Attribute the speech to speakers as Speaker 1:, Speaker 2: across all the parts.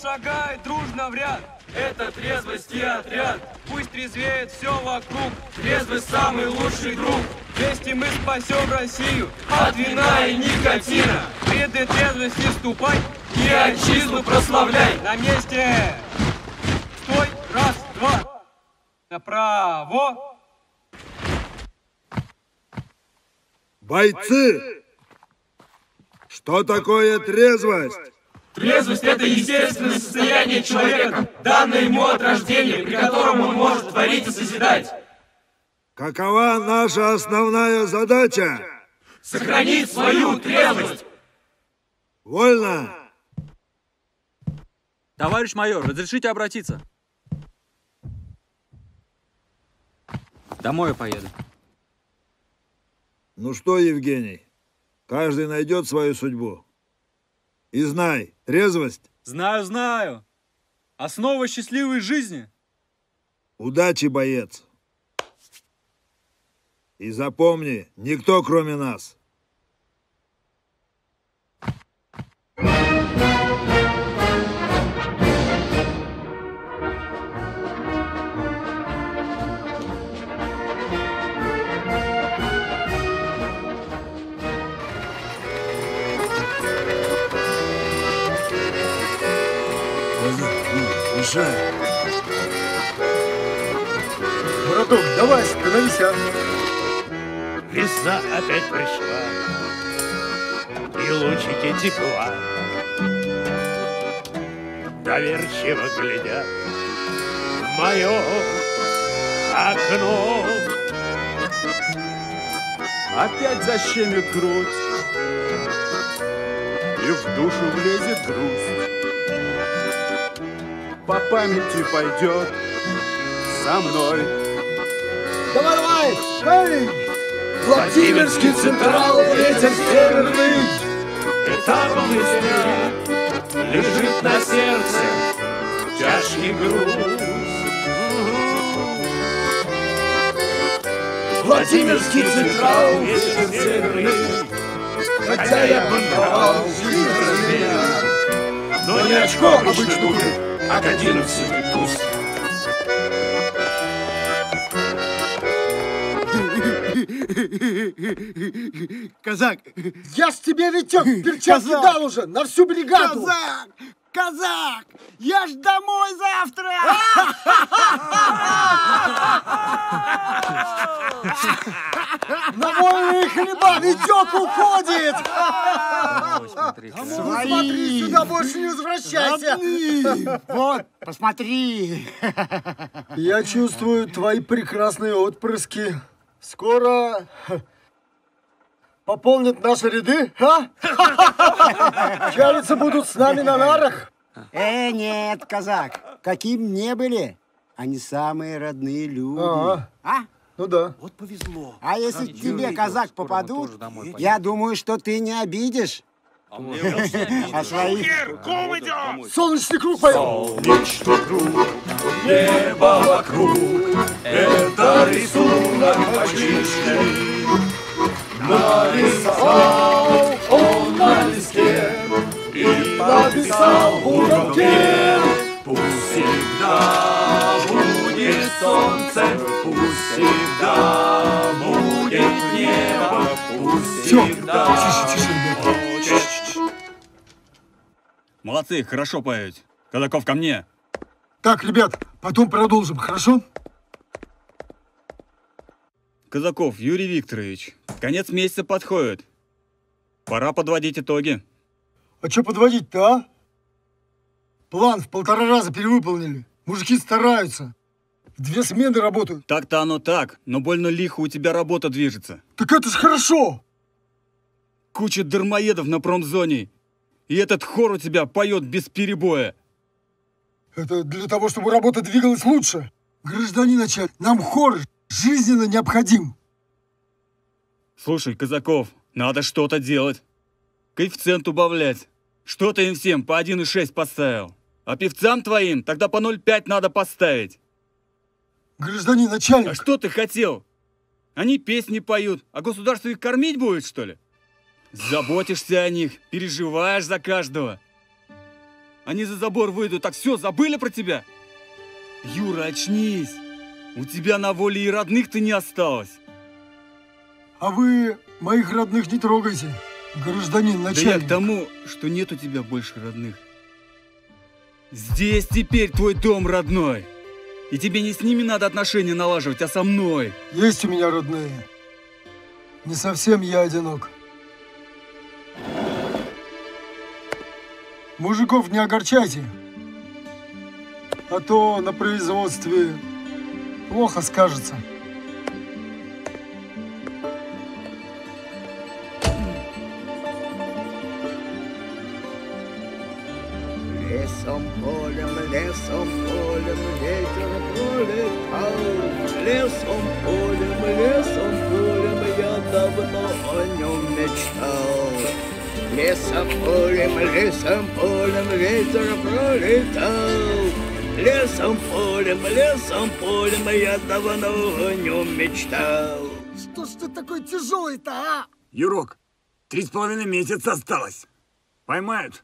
Speaker 1: шагает дружно в ряд. Это трезвость и отряд. Пусть трезвеет все вокруг. Трезвость самый лучший друг. Вместе мы спасем Россию от вина и никотина. Преды трезвости ступай и отчизну прославляй. На месте. Стой. Раз, два. Направо.
Speaker 2: Бойцы! Что такое трезвость?
Speaker 1: Трезвость – это естественное состояние человека, данное ему от рождения, при котором он может творить и созидать.
Speaker 2: Какова наша основная задача?
Speaker 1: Сохранить свою трезвость.
Speaker 2: Вольно.
Speaker 3: Товарищ майор, разрешите обратиться? Домой я поеду.
Speaker 2: Ну что, Евгений, каждый найдет свою судьбу. И знай, трезвость...
Speaker 3: Знаю, знаю. Основа счастливой жизни.
Speaker 2: Удачи, боец. И запомни, никто кроме нас.
Speaker 4: Браток, давай, становись, а.
Speaker 5: Весна опять пришла, и лучики тепла доверчиво глядят в мое окно.
Speaker 6: Опять защемит грудь, и в душу влезет грусть. По памяти пойдет со мной.
Speaker 4: Давай, давай, эй! Владимирский Централ, ветер северный.
Speaker 5: Этапом истории лежит на сердце тяжкий груз.
Speaker 4: Владимирский Централ, ветер северный. Хотя я бунтовал, жизнь размер.
Speaker 5: Но не очко обычно будет, а 11 туз.
Speaker 4: Казак, я ж тебе, Витек, перчатки дал уже на всю бригаду.
Speaker 7: Казак! Казак! Я ж домой завтра!
Speaker 4: На вольные хлеба Витек уходит! Смотри, сюда больше не возвращайся!
Speaker 7: Родные! Вот, посмотри!
Speaker 4: Я чувствую твои прекрасные отпрыски. Скоро пополнят наши ряды, а? Чалиться будут с нами на нарах.
Speaker 7: Нет, казак, каким не были, они самые родные люди. А?
Speaker 4: Ну да.
Speaker 7: Вот повезло. А если к тебе, казак, попадут, я думаю, что ты не обидишь. А своих...
Speaker 4: Солнечный круг поет.
Speaker 5: Солнечный круг, небо вокруг, это рисунок почище. Нарисовал он на листе и написал в уголке. Пусть всегда будет солнце, пусть всегда будет небо, пусть всегда...
Speaker 3: Молодцы, хорошо поете. Казаков, ко мне.
Speaker 4: Так, ребят, потом продолжим, хорошо?
Speaker 3: Казаков Юрий Викторович, конец месяца подходит. Пора подводить итоги.
Speaker 4: А что подводить-то, а? План в 1,5 раза перевыполнили. Мужики стараются. В 2 смены работают.
Speaker 3: Так-то оно так, но больно лихо у тебя работа движется.
Speaker 4: Так это ж хорошо!
Speaker 3: Куча дармоедов на промзоне. И этот хор у тебя поет без перебоя.
Speaker 4: Это для того, чтобы работа двигалась лучше. Гражданин начальник, нам хор жизненно необходим.
Speaker 3: Слушай, Казаков, надо что-то делать. Коэффициент убавлять. Что ты им всем по 1,6 поставил? А певцам твоим тогда по 0,5 надо поставить.
Speaker 4: Гражданин начальник.
Speaker 3: А что ты хотел? Они песни поют, а государство их кормить будет, что ли? Заботишься о них, переживаешь за каждого. Они за забор выйдут, так все, забыли про тебя? Юра, очнись. У тебя на воле и родных-то не осталось.
Speaker 4: А вы моих родных не трогайте, гражданин
Speaker 3: Да
Speaker 4: начальник.
Speaker 3: я к тому, что нет у тебя больше родных. Здесь теперь твой дом родной. И тебе не с ними надо отношения налаживать, а со мной.
Speaker 4: Есть у меня родные. Не совсем я одинок. Мужиков не огорчайте, а то на производстве плохо скажется.
Speaker 8: Лесом, полем, ветер пролетал. Лесом, полем, я давно о нем мечтал. Лесом, полем, ветер пролетал. Лесом, полем, я давно о нем мечтал.
Speaker 7: Что ж ты такой тяжелый-то, а?
Speaker 2: Юрок, 3,5 месяца осталось. Поймают,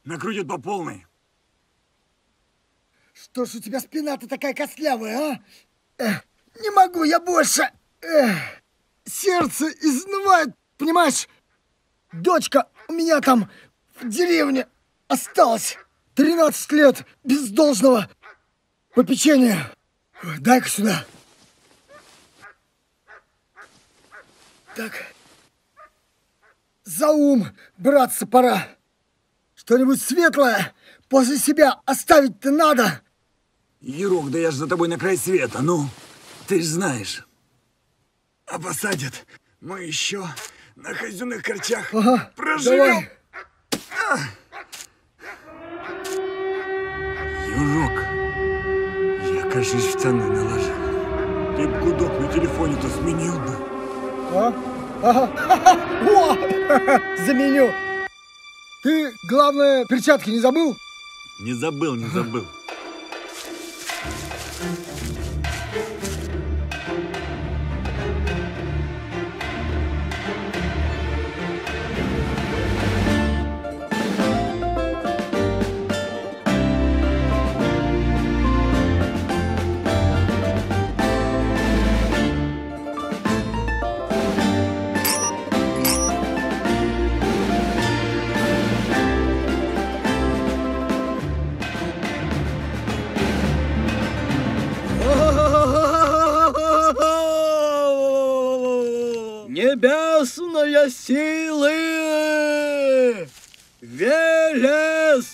Speaker 2: накрутят по полной.
Speaker 7: Что ж у тебя спина-то такая костлявая, а? Не могу я больше.
Speaker 4: Сердце изнывает, понимаешь? Дочка у меня там в деревне осталась. 13 лет без должного попечения. Дай-ка сюда. Так. За ум браться пора. Что-нибудь светлое после себя оставить-то надо.
Speaker 2: Юрок, да я же за тобой на край света, ну, ты ж знаешь. А посадят, мы еще на казенных корчах
Speaker 4: Ага,
Speaker 2: проживем.
Speaker 4: давай.
Speaker 2: Юрок, я, кажись, штаны наложил. Ты б гудок на телефоне-то сменил бы.
Speaker 4: Ага. О! Заменю. Ты, главное, перчатки не забыл?
Speaker 2: Не забыл, не забыл.
Speaker 8: Небесная силы, Велес,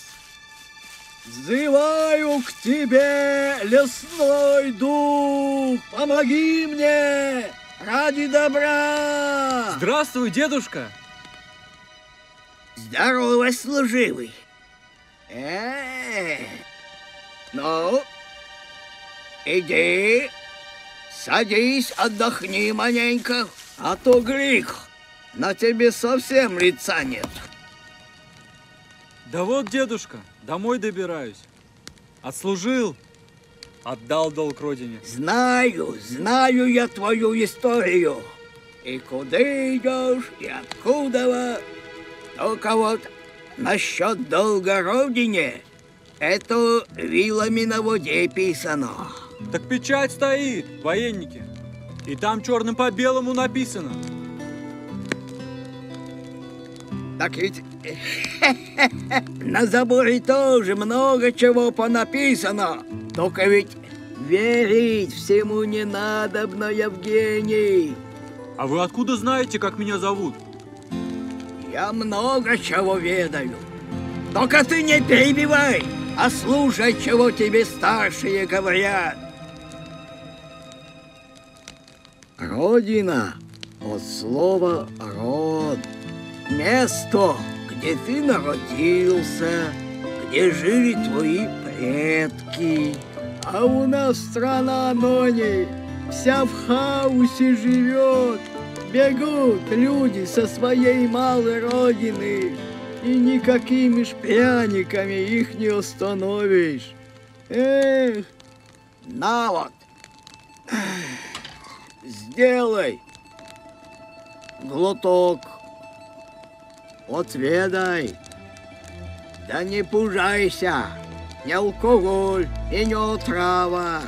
Speaker 8: взываю к тебе, лесной дух, помоги мне ради добра.
Speaker 3: Здравствуй, дедушка.
Speaker 8: Здорово, служивый. Ну, иди, садись, отдохни маленько, а то грех, на тебе совсем лица нет.
Speaker 3: Да вот, дедушка, домой добираюсь. Отслужил, отдал долг родине.
Speaker 8: Знаю я твою историю. И куда идешь, и откуда. Только вот насчет долга родине, это вилами на воде писано.
Speaker 3: Так печать стоит, военники. И там черным по белому написано.
Speaker 8: Так ведь на заборе тоже много чего понаписано. Только ведь верить всему не надобно, Евгений.
Speaker 3: А вы откуда знаете, как меня зовут?
Speaker 8: Я много чего ведаю. Только ты не перебивай, а слушай, чего тебе старшие говорят. Родина от слова «род». Место, где ты народился, где жили твои предки. А у нас страна, Нони, вся в хаосе живет. Бегут люди со своей малой родины, и никакими ж пряниками их не остановишь. Эх, на вот, сделай глоток, отведай. Да не пужайся, не алкоголь и не отрава.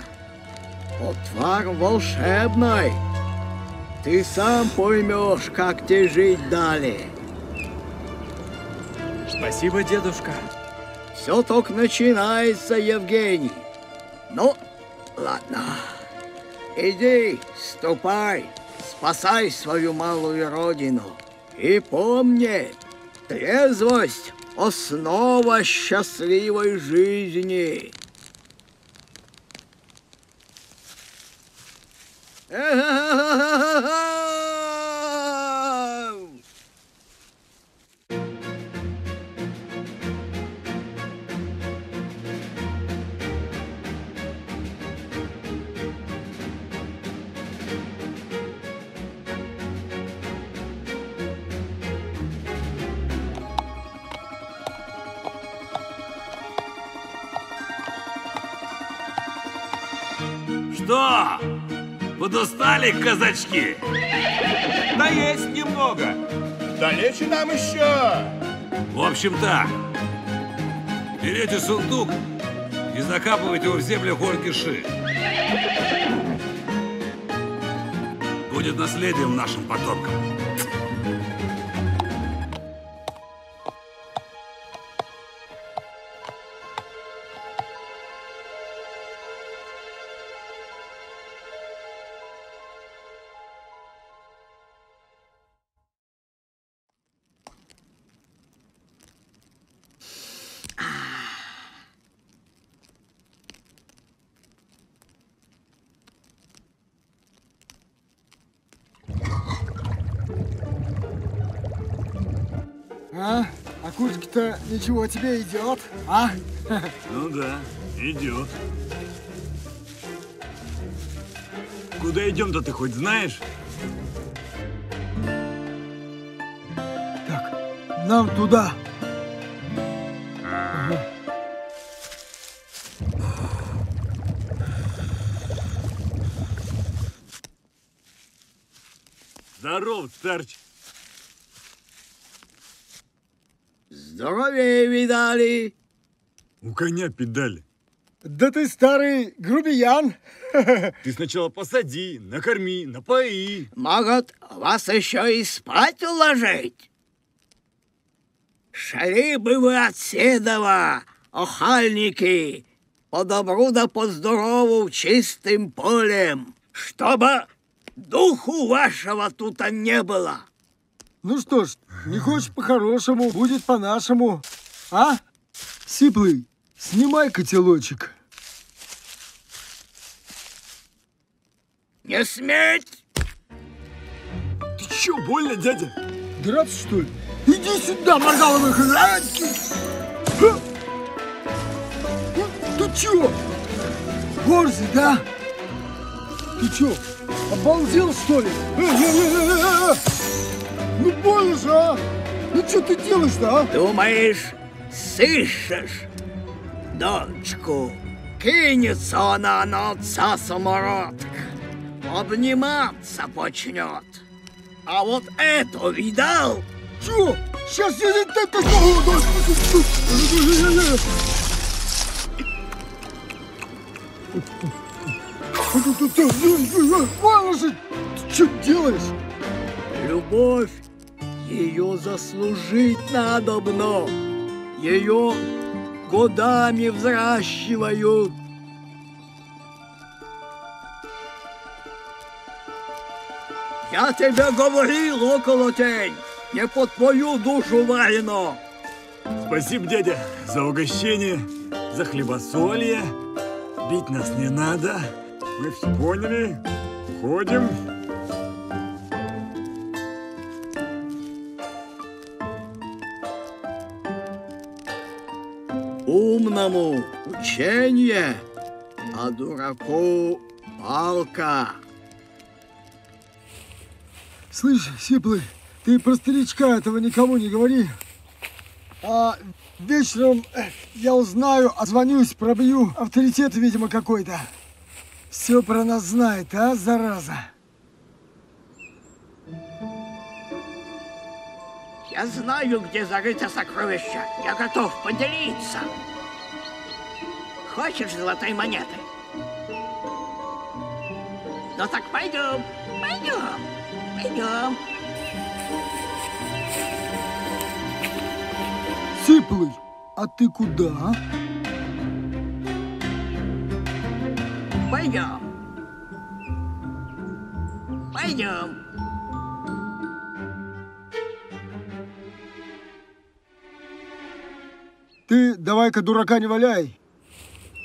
Speaker 8: Отвар волшебный. Ты сам поймешь, как тебе жить далее.
Speaker 1: Спасибо, дедушка.
Speaker 8: Все только начинается, Евгений. Ну, ладно. Иди, ступай, спасай свою малую родину. И помни, трезвость — основа счастливой жизни.
Speaker 5: Что? Подустали, казачки?
Speaker 1: Да есть немного.
Speaker 6: Далече нам еще.
Speaker 5: В общем так. Берете сундук и закапывайте его в землю горькиши. Будет наследием нашим потомкам.
Speaker 4: А куртка-то ничего тебе идет, а?
Speaker 2: Ну да, идет. Куда идем-то ты хоть знаешь?
Speaker 4: Так, нам туда.
Speaker 2: Здоров, старч.
Speaker 8: Здоровее видали.
Speaker 2: У коня педали.
Speaker 4: Да ты старый грубиян.
Speaker 2: Ты сначала посади, накорми, напои.
Speaker 8: Могут вас еще и спать уложить. Шли бы вы от Седова, охальники, по добру да по здорову чистым полем, чтобы духу вашего тут не было.
Speaker 4: Ну что ж, не хочешь по-хорошему, будет по-нашему. А? Сиплый, снимай котелочек.
Speaker 8: Не сметь!
Speaker 2: Ты че, больно, дядя?
Speaker 4: Драться, что ли? Иди сюда, моргаловый хрянки! Ты чё? Борзый, да? Ты чё, обалдел, что ли? Ну больно же, а! Ну что ты делаешь-то, а?
Speaker 8: Думаешь, сыщешь дочку? Кинется она на отца самородка, обниматься почнет. А вот это видал?
Speaker 4: Чё? Сейчас я... Больно же! Ты что делаешь?
Speaker 8: Любовь, ее заслужить надобно. Ее годами взращивают. Я тебе говорил, околотень, не под твою душу варено.
Speaker 2: Спасибо, дядя, за угощение, за хлебосолье. Бить нас не надо. Мы все поняли. Ходим.
Speaker 8: Умному учение, а дураку палка.
Speaker 4: Слышь, Сиплый, ты про старичка этого никому не говори. А вечером я узнаю, отзвонюсь, пробью. Авторитет, видимо, какой-то. Все про нас знает, а, зараза?
Speaker 8: Я знаю, где зарыто сокровище. Я готов поделиться. Хочешь золотой монеты? Ну так пойдем, пойдем.
Speaker 4: Сиплый, а ты куда?
Speaker 8: Пойдем.
Speaker 4: Ты давай-ка дурака не валяй.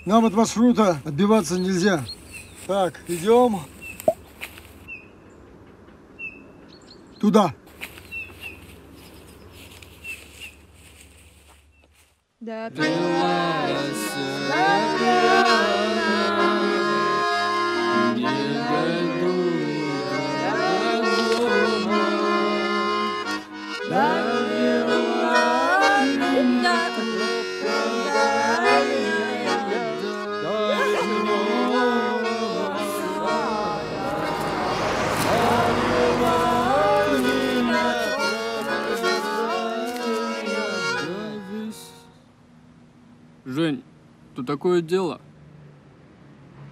Speaker 4: Нам от маршрута отбиваться нельзя. Так, идем. Туда.
Speaker 9: Жень, тут такое дело.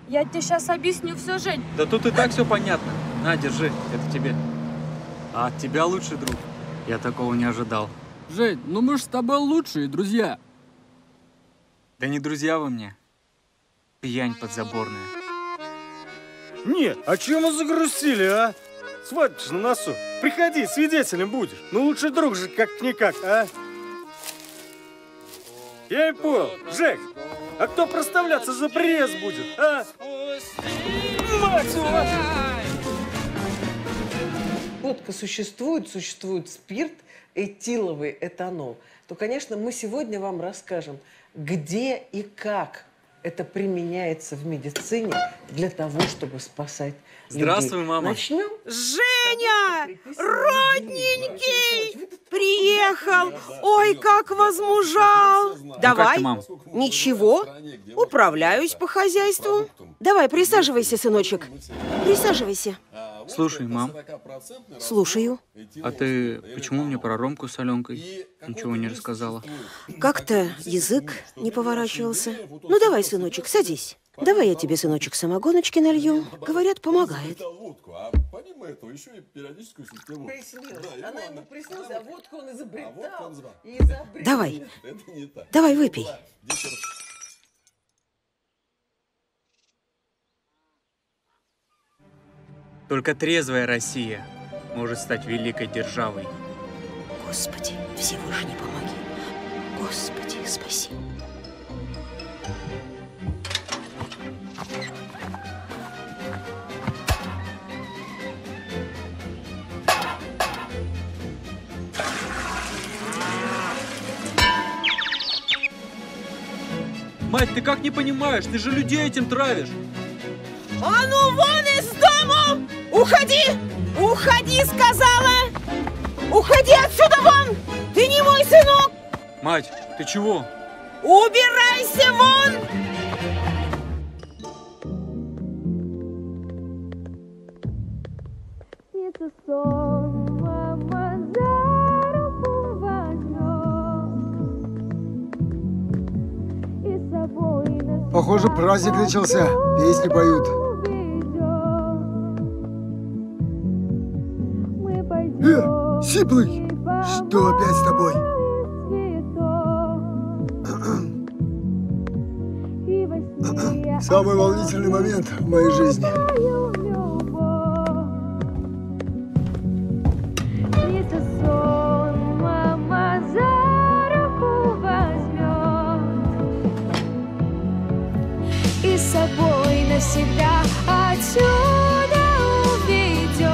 Speaker 10: Я тебе сейчас объясню все, Жень.
Speaker 3: Да тут и так все понятно. На, держи, это тебе. А от тебя лучший друг. Я такого не ожидал.
Speaker 9: Жень, ну мы ж с тобой лучшие друзья.
Speaker 3: Да не друзья вы мне. Пьянь подзаборная.
Speaker 11: Нет, а чего мы загрустили, а? Свадьба на носу. Приходи, свидетелем будешь. Ну лучший друг же как-никак, а? Я и понял. Жек, а кто проставляться за пресс будет, а? Мать вашу!
Speaker 12: Водка существует спирт, этиловый этанол, то, конечно, мы сегодня вам расскажем, где и как это применяется в медицине для того, чтобы спасать людей.
Speaker 3: Здравствуй, мама.
Speaker 12: Начнем?
Speaker 13: Женя! Родненький! Приехал! Ой, как возмужал! Давай.
Speaker 3: ты, мам?
Speaker 13: Ничего, управляюсь по хозяйству. Давай, присаживайся, сыночек. Присаживайся.
Speaker 3: Слушай, мам,
Speaker 13: Слушаю.
Speaker 3: а ты почему мне про Ромку с Аленкой ничего не рассказала?
Speaker 13: Как-то язык не поворачивался. Ну, давай, сыночек, садись. Давай я тебе, сыночек, самогоночки налью. Говорят, помогает.
Speaker 12: Она ему приснилась, а водку он изобретал.
Speaker 13: Давай. Давай, выпей.
Speaker 3: Только трезвая Россия может стать великой державой.
Speaker 13: Господи, Всевышний, помоги. Господи, спаси.
Speaker 3: Мать, ты как не понимаешь? Ты же людей этим травишь.
Speaker 13: А ну вон из дому! Уходи! Уходи, сказала! Уходи отсюда вон! Ты не мой сынок!
Speaker 3: Мать, ты чего?
Speaker 13: Убирайся вон!
Speaker 4: Похоже, праздник начался. Песни поют. Сиплый! Что опять с тобой? Самый волнительный момент в моей жизни.
Speaker 14: И с собой навсегда отсюда уведет.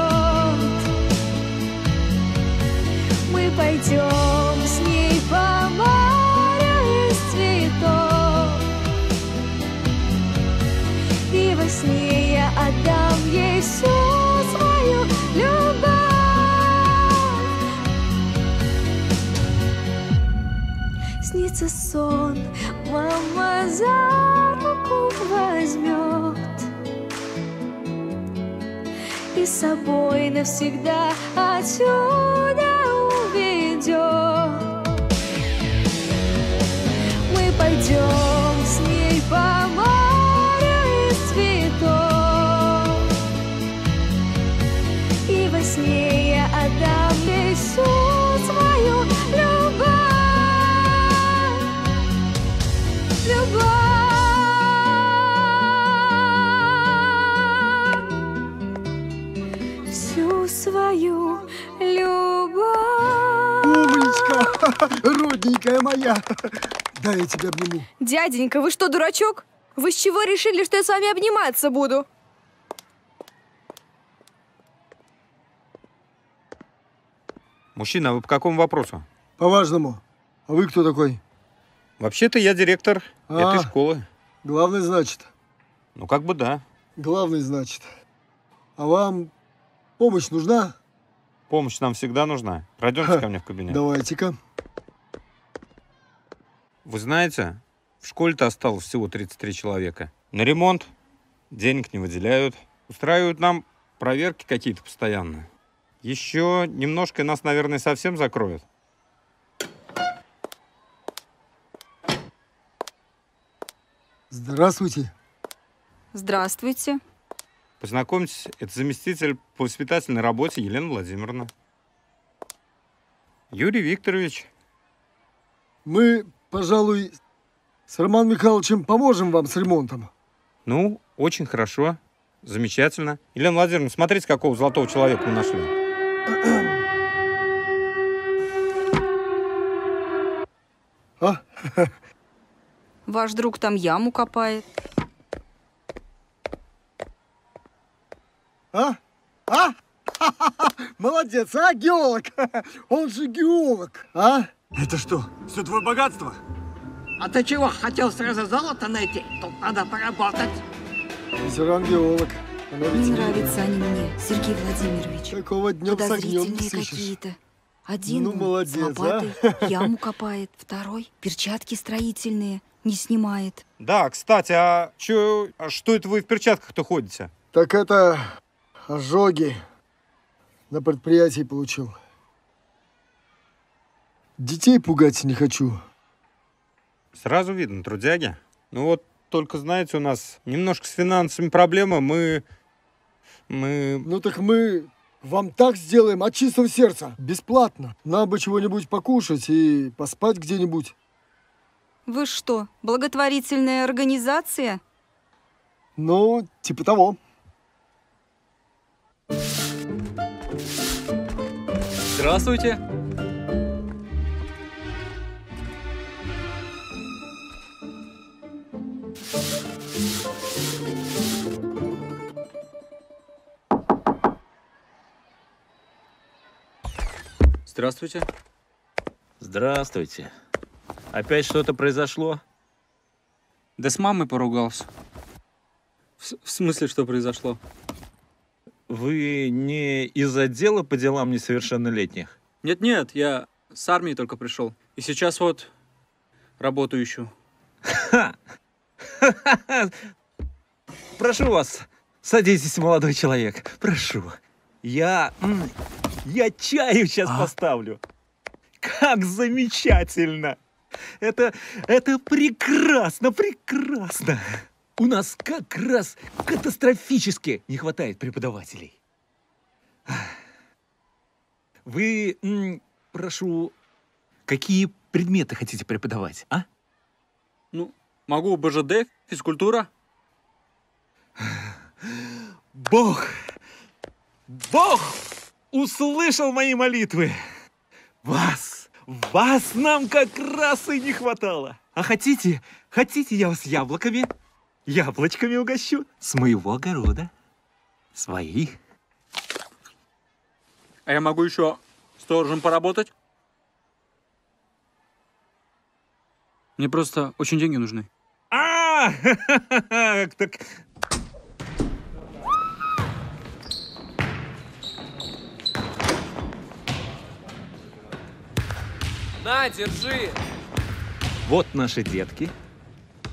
Speaker 14: Мы пойдем с ней по морю из цветов, и во сне я отдам ей всю свою любовь. Снится сон, мама за руку возьмет и с собой навсегда отсюда уведет. сне я отдам ей всю свою любовь. Всю свою любовь.
Speaker 4: Умничка, родненькая моя. Дай я тебя обниму.
Speaker 10: Дяденька, вы что, дурачок? Вы с чего решили, что я с вами обниматься буду?
Speaker 15: Мужчина, а вы по какому вопросу?
Speaker 4: По важному. А вы кто такой?
Speaker 15: Вообще-то я директор этой школы.
Speaker 4: Главный, значит?
Speaker 15: Ну, как бы да.
Speaker 4: Главный, значит. А вам помощь нужна?
Speaker 15: Помощь нам всегда нужна. Пройдемте ко мне в кабинет.
Speaker 4: Давайте-ка.
Speaker 15: Вы знаете, в школе-то осталось всего 33 человека. На ремонт денег не выделяют. Устраивают нам проверки какие-то постоянно. Еще немножко, и нас, наверное, совсем закроют.
Speaker 4: Здравствуйте.
Speaker 10: Здравствуйте.
Speaker 15: Познакомьтесь, это заместитель по воспитательной работе Елена Владимировна. Юрий Викторович.
Speaker 4: Мы, пожалуй, с Романом Михайловичем поможем вам с ремонтом.
Speaker 15: Ну, очень хорошо. Замечательно. Елена Владимировна, смотрите, какого золотого человека мы нашли.
Speaker 10: Ваш друг там яму копает.
Speaker 4: Молодец, а, геолог? Он же геолог, а?
Speaker 2: Это что, все твое богатство?
Speaker 8: А ты чего, хотел сразу золото найти? Тут надо поработать.
Speaker 4: Ветеран-геолог.
Speaker 10: Не нравятся они мне, Сергей Владимирович.
Speaker 4: Такого днем с огнем не
Speaker 10: подозрительные
Speaker 4: сыщешь.
Speaker 10: какие-то. Один
Speaker 4: Ну, молодец,
Speaker 10: с лопатой яму копает, второй перчатки строительные не снимает.
Speaker 15: Да, кстати, а что это вы в перчатках-то ходите?
Speaker 4: Так это ожоги на предприятии получил. Детей пугать не хочу.
Speaker 15: Сразу видно, трудяги. Ну вот, только, знаете, у нас немножко с финансами проблема, мы...
Speaker 4: Ну так мы вам так сделаем от чистого сердца, бесплатно. Нам бы чего-нибудь покушать и поспать где-нибудь.
Speaker 10: Вы что, благотворительная организация?
Speaker 4: Ну, типа того.
Speaker 9: Здравствуйте.
Speaker 3: Здравствуйте.
Speaker 16: Здравствуйте. Опять что-то произошло?
Speaker 3: Да с мамой поругался. В смысле, что произошло?
Speaker 16: Вы не из отдела по делам несовершеннолетних?
Speaker 3: Нет-нет, я с армии только пришел. И сейчас вот работу ищу.
Speaker 16: Прошу вас, садитесь, молодой человек. Прошу. Я чаю сейчас поставлю. Как замечательно! Это прекрасно, прекрасно! У нас как раз катастрофически не хватает преподавателей. Вы, прошу, какие предметы хотите преподавать, а?
Speaker 3: Ну, могу БЖД, физкультура.
Speaker 16: Бог услышал мои молитвы. Вас нам как раз и не хватало. А хотите, я вас яблочками угощу с моего огорода. Свои.
Speaker 3: А я могу еще сторожем поработать? Мне просто очень деньги нужны.
Speaker 16: Так...
Speaker 1: На, держи!
Speaker 16: Вот наши детки.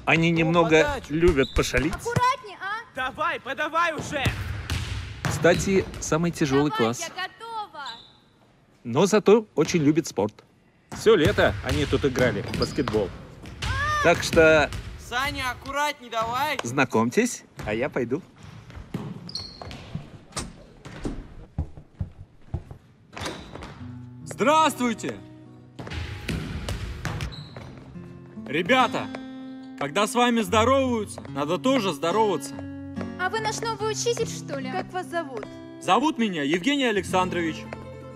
Speaker 16: Они немного любят пошалить.
Speaker 1: Аккуратнее, а? Давай, подавай уже!
Speaker 16: Кстати, самый тяжелый класс.
Speaker 1: Я готова!
Speaker 16: Но зато очень любит спорт. Все лето они тут играли в баскетбол. Так что...
Speaker 1: Саня, аккуратней давай!
Speaker 16: Знакомьтесь, а я пойду.
Speaker 3: Здравствуйте! Ребята, когда с вами здороваются, надо тоже здороваться.
Speaker 14: А вы наш новый учитель, что ли? Как вас зовут?
Speaker 3: Зовут меня Евгений Александрович.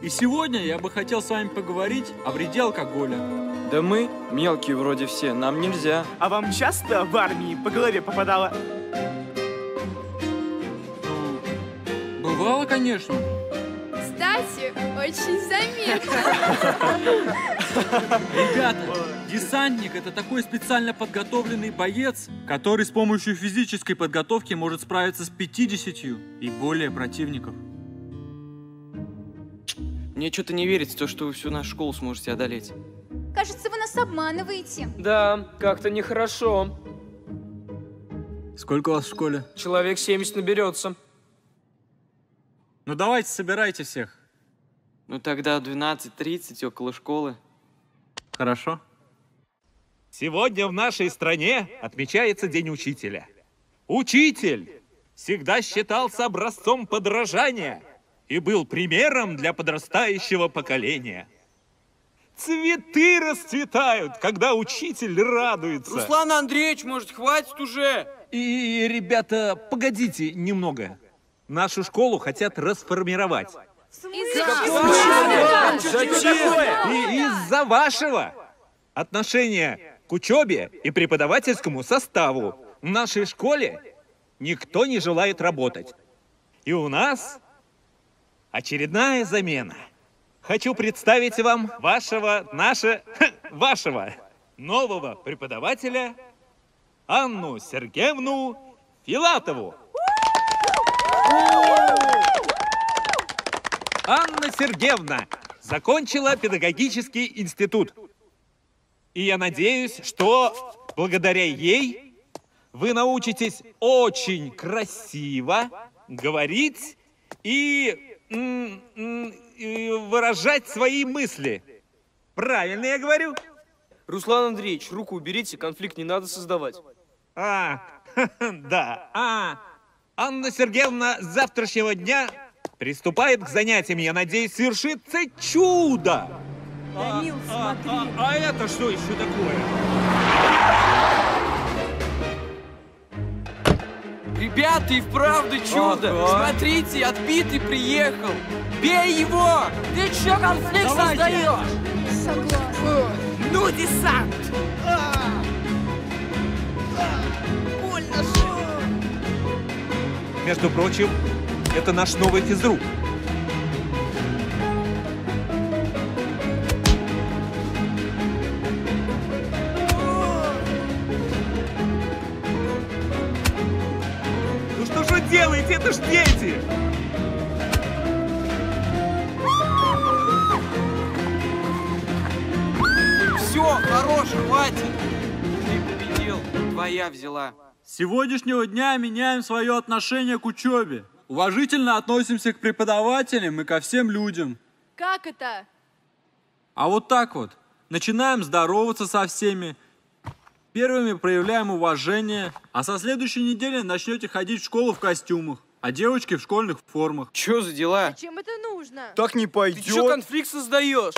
Speaker 3: И сегодня я бы хотел с вами поговорить о вреде алкоголя.
Speaker 1: Да мы мелкие вроде все, нам нельзя.
Speaker 17: А вам часто в армии по голове попадало?
Speaker 3: Бывало, конечно.
Speaker 14: Кстати, очень заметно.
Speaker 3: Ребята, десантник – это такой специально подготовленный боец, который с помощью физической подготовки может справиться с 50 и более противников.
Speaker 1: Мне что-то не верится в то, что вы всю нашу школу сможете одолеть.
Speaker 14: Кажется, вы нас обманываете.
Speaker 1: Да, как-то нехорошо.
Speaker 3: Сколько у вас в школе?
Speaker 1: Человек 70 наберется.
Speaker 3: Ну давайте, собирайте всех.
Speaker 1: Ну тогда 12:30 около школы.
Speaker 3: Хорошо.
Speaker 16: Сегодня в нашей стране отмечается День учителя. Учитель всегда считался образцом подражания и был примером для подрастающего поколения. Цветы расцветают, когда учитель радуется.
Speaker 1: Руслан Андреевич, может, хватит уже?
Speaker 16: И, ребята, погодите немного. Нашу школу хотят расформировать. Из-за вашего отношения к учебе и преподавательскому составу в нашей школе никто не желает работать. И у нас очередная замена. Хочу представить вам вашего нового преподавателя Анну Сергеевну Филатову. Анна Сергеевна закончила педагогический институт. И я надеюсь, что благодаря ей вы научитесь очень красиво говорить и выражать свои мысли. Правильно я говорю?
Speaker 1: Руслан Андреевич, руку уберите, конфликт не надо создавать.
Speaker 16: Да. Анна Сергеевна с завтрашнего дня приступает к занятиям. Я надеюсь, свершится чудо.
Speaker 12: Данил, смотри.
Speaker 16: А это что еще такое?
Speaker 1: Ребята, и вправду чудо! Смотрите, отбитый приехал! Бей его! Ты чё конфликт создаешь?
Speaker 14: Согласна.
Speaker 13: Ну, десант! Больно же!
Speaker 16: Между прочим, это наш новый физрук. Ну что же вы делаете? Это ж дети!
Speaker 1: Все, хорош, хватит! Ты победил, твоя взяла.
Speaker 3: С сегодняшнего дня меняем свое отношение к учебе. Уважительно относимся к преподавателям и ко всем людям.
Speaker 14: Как это?
Speaker 3: А вот так вот. Начинаем здороваться со всеми. Первыми проявляем уважение, а со следующей недели начнете ходить в школу в костюмах, а девочки в школьных формах.
Speaker 1: Чё за дела?
Speaker 14: Зачем это нужно?
Speaker 1: Так не пойдет. Ты чё конфликт создаешь?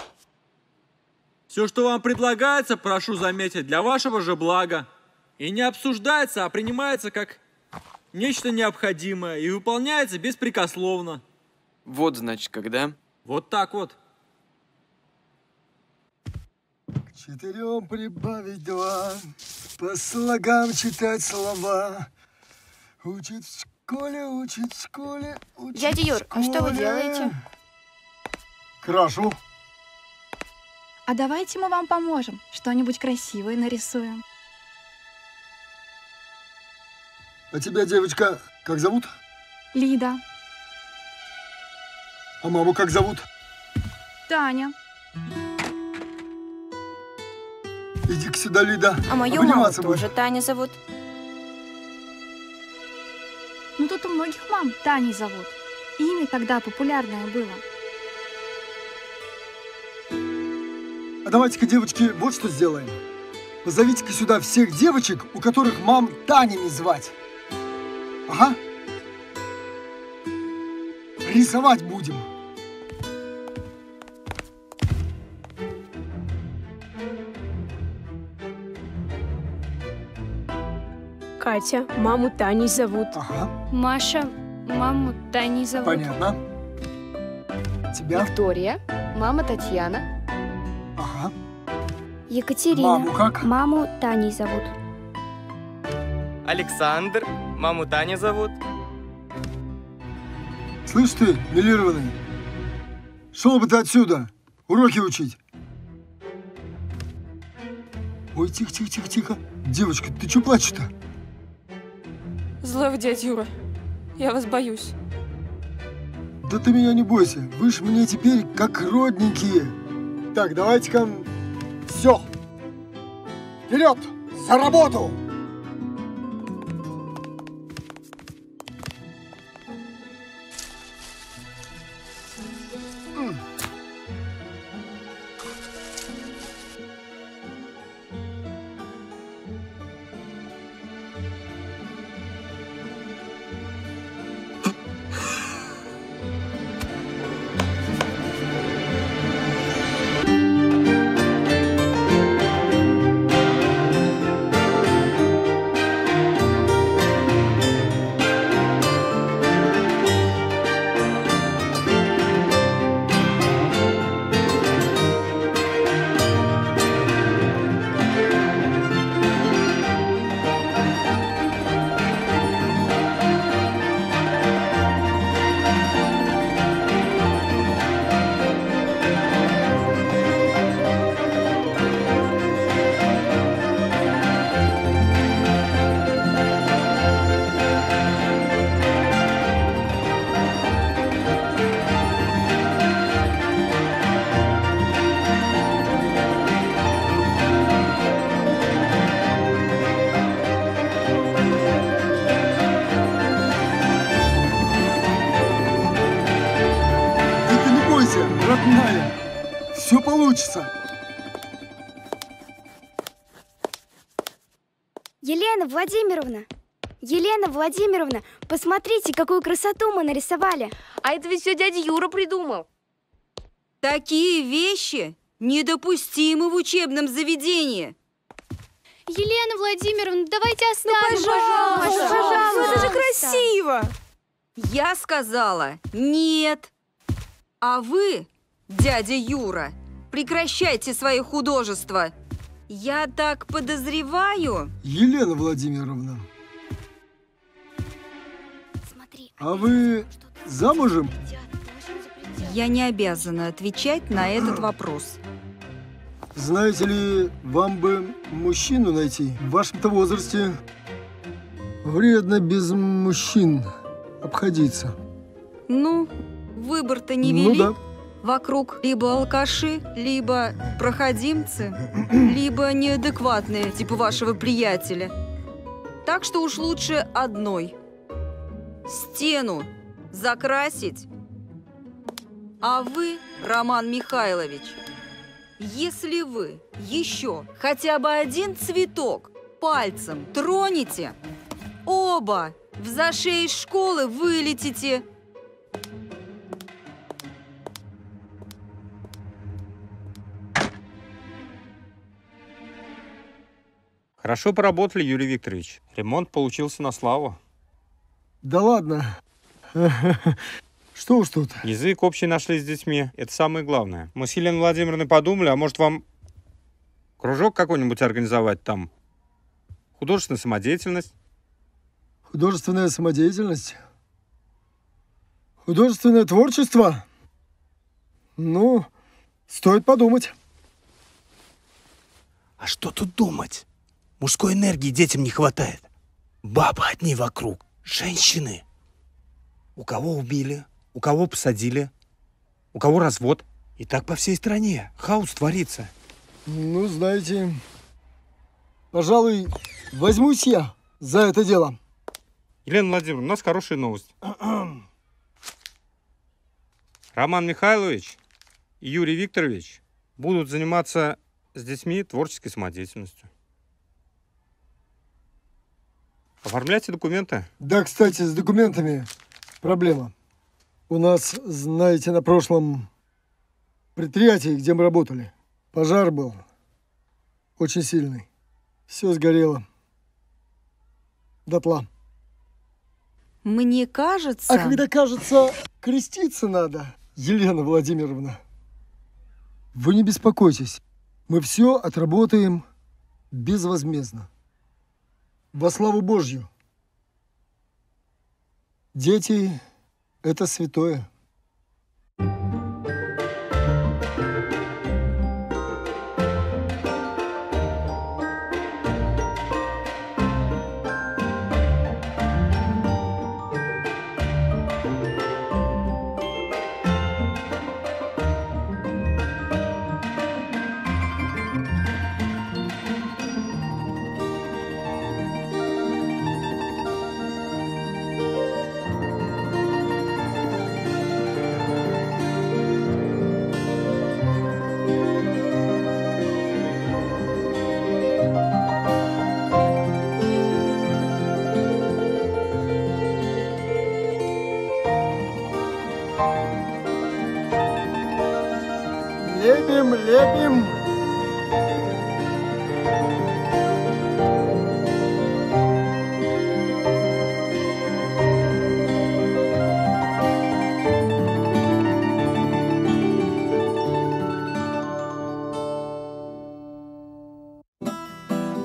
Speaker 3: Все, что вам предлагается, прошу заметить, для вашего же блага. И не обсуждается, а принимается как нечто необходимое и выполняется беспрекословно.
Speaker 1: Вот, значит, когда?
Speaker 3: Вот так вот.
Speaker 4: К 4 прибавить 2, по слогам читать слова. Учит в школе, учит в школе, учит
Speaker 14: Дядя Юр,
Speaker 4: в школе.
Speaker 14: а что вы делаете?
Speaker 4: Крашу.
Speaker 10: А давайте мы вам поможем. Что-нибудь красивое нарисуем.
Speaker 4: А тебя, девочка, как зовут?
Speaker 10: Лида.
Speaker 4: А маму как зовут?
Speaker 10: Таня.
Speaker 4: Иди-ка сюда, Лида.
Speaker 14: А мою маму
Speaker 4: Обниматься
Speaker 14: тоже Таня зовут.
Speaker 10: Ну тут у многих мам Таней зовут. Имя тогда популярное было.
Speaker 4: А давайте-ка, девочки, вот что сделаем. Позовите-ка сюда всех девочек, у которых мам Танями звать. Ага. Рисовать будем.
Speaker 18: Катя, маму Таней зовут.
Speaker 4: Ага.
Speaker 18: Маша, маму Таней зовут.
Speaker 4: Понятно. Тебя?
Speaker 19: Виктория, мама Татьяна.
Speaker 4: Ага.
Speaker 20: Екатерина.
Speaker 4: Маму как?
Speaker 20: Маму Таней зовут.
Speaker 21: Александр, маму Таня зовут.
Speaker 4: Слышь ты, милированный, шел бы ты отсюда, уроки учить. Ой, тихо, тихо, тихо, тихо. Девочка, ты что плачешь-то?
Speaker 18: Злой вы, дядя Юра. Я вас боюсь.
Speaker 4: Да ты меня не бойся, вы ж мне теперь как родненькие. Так, давайте-ка, все, вперед, за работу! Родная, все получится.
Speaker 20: Елена Владимировна, посмотрите, какую красоту мы нарисовали.
Speaker 22: А это ведь все дядя Юра придумал.
Speaker 10: Такие вещи недопустимы в учебном заведении.
Speaker 18: Елена Владимировна, давайте оставим.
Speaker 10: Пожалуйста.
Speaker 18: Это же красиво.
Speaker 10: Я сказала нет. А вы, дядя Юра, прекращайте свои художества. Я так подозреваю.
Speaker 4: Елена Владимировна, а вы замужем?
Speaker 10: Я не обязана отвечать на этот вопрос.
Speaker 4: Знаете ли, вам бы мужчину найти. В вашем-то возрасте вредно без мужчин обходиться.
Speaker 10: Ну, выбор-то не вели.
Speaker 4: Ну да.
Speaker 10: Вокруг либо алкаши, либо проходимцы, либо неадекватные, типа вашего приятеля. Так что уж лучше одной. Стену закрасить. А вы, Роман Михайлович, если вы еще хотя бы один цветок пальцем тронете, оба в зашей из школы вылетите.
Speaker 15: Хорошо поработали, Юрий Викторович. Ремонт получился на славу.
Speaker 4: Да ладно. Что уж тут.
Speaker 15: Язык общий нашли с детьми. Это самое главное. Мы с Еленой Владимировной подумали, а может вам кружок какой-нибудь организовать там? Художественная самодеятельность.
Speaker 4: Художественная самодеятельность? Художественное творчество? Ну, стоит подумать.
Speaker 23: А что тут думать? Мужской энергии детям не хватает. Бабы одни вокруг, женщины. У кого убили, у кого посадили, у кого развод. И так по всей стране. Хаос творится.
Speaker 4: Ну, знаете, пожалуй, возьмусь я за это дело.
Speaker 15: Елена Владимировна, у нас хорошая новость. Роман Михайлович и Юрий Викторович будут заниматься с детьми творческой самодеятельностью. Оформляйте документы.
Speaker 4: Да, кстати, с документами проблема. У нас, знаете, на прошлом предприятии, где мы работали, пожар был очень сильный. Все сгорело. дотла.
Speaker 10: Мне кажется...
Speaker 4: А когда кажется, креститься надо, Елена Владимировна. Вы не беспокойтесь. Мы все отработаем безвозмездно. Во славу Божью. Дети – это святое. Лепим, лепим.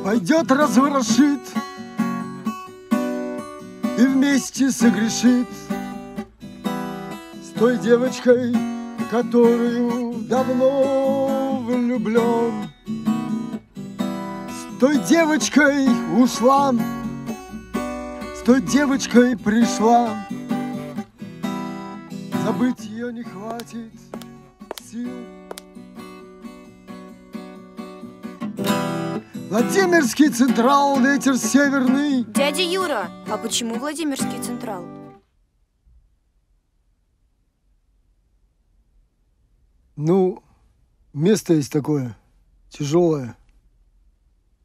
Speaker 4: Пойдет, разворошит и вместе согрешит с той девочкой, которую давно влюблен. С той девочкой ушла, с той девочкой пришла. Забыть ее не хватит сил. Владимирский Централ, ветер северный.
Speaker 20: Дядя Юра, а почему Владимирский Централ?
Speaker 4: Ну, место есть такое, тяжелое,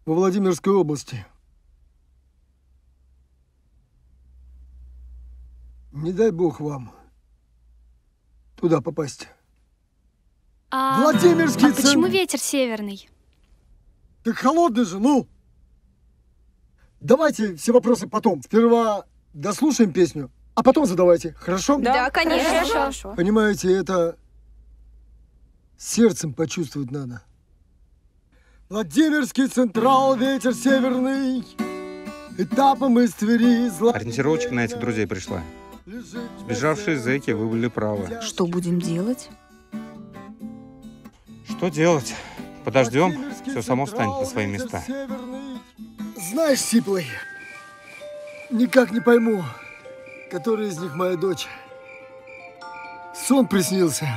Speaker 4: во Владимирской области. Не дай бог вам туда попасть. Владимирский
Speaker 20: А почему ветер северный?
Speaker 4: Так холодный же, ну! Давайте все вопросы потом. Сперва дослушаем песню, а потом задавайте, хорошо?
Speaker 20: Да, конечно. Хорошо.
Speaker 4: Понимаете, это сердцем почувствовать надо. Владимирский Централ, ветер северный, этапом из Твери.
Speaker 15: Ориентировочка на этих друзей пришла. Сбежавшие зэки выбыли правы.
Speaker 10: Что будем делать?
Speaker 15: Что делать? Подождем, все само встанет на свои места.
Speaker 4: Знаешь, Сиплый, никак не пойму, которая из них моя дочь. Сон приснился.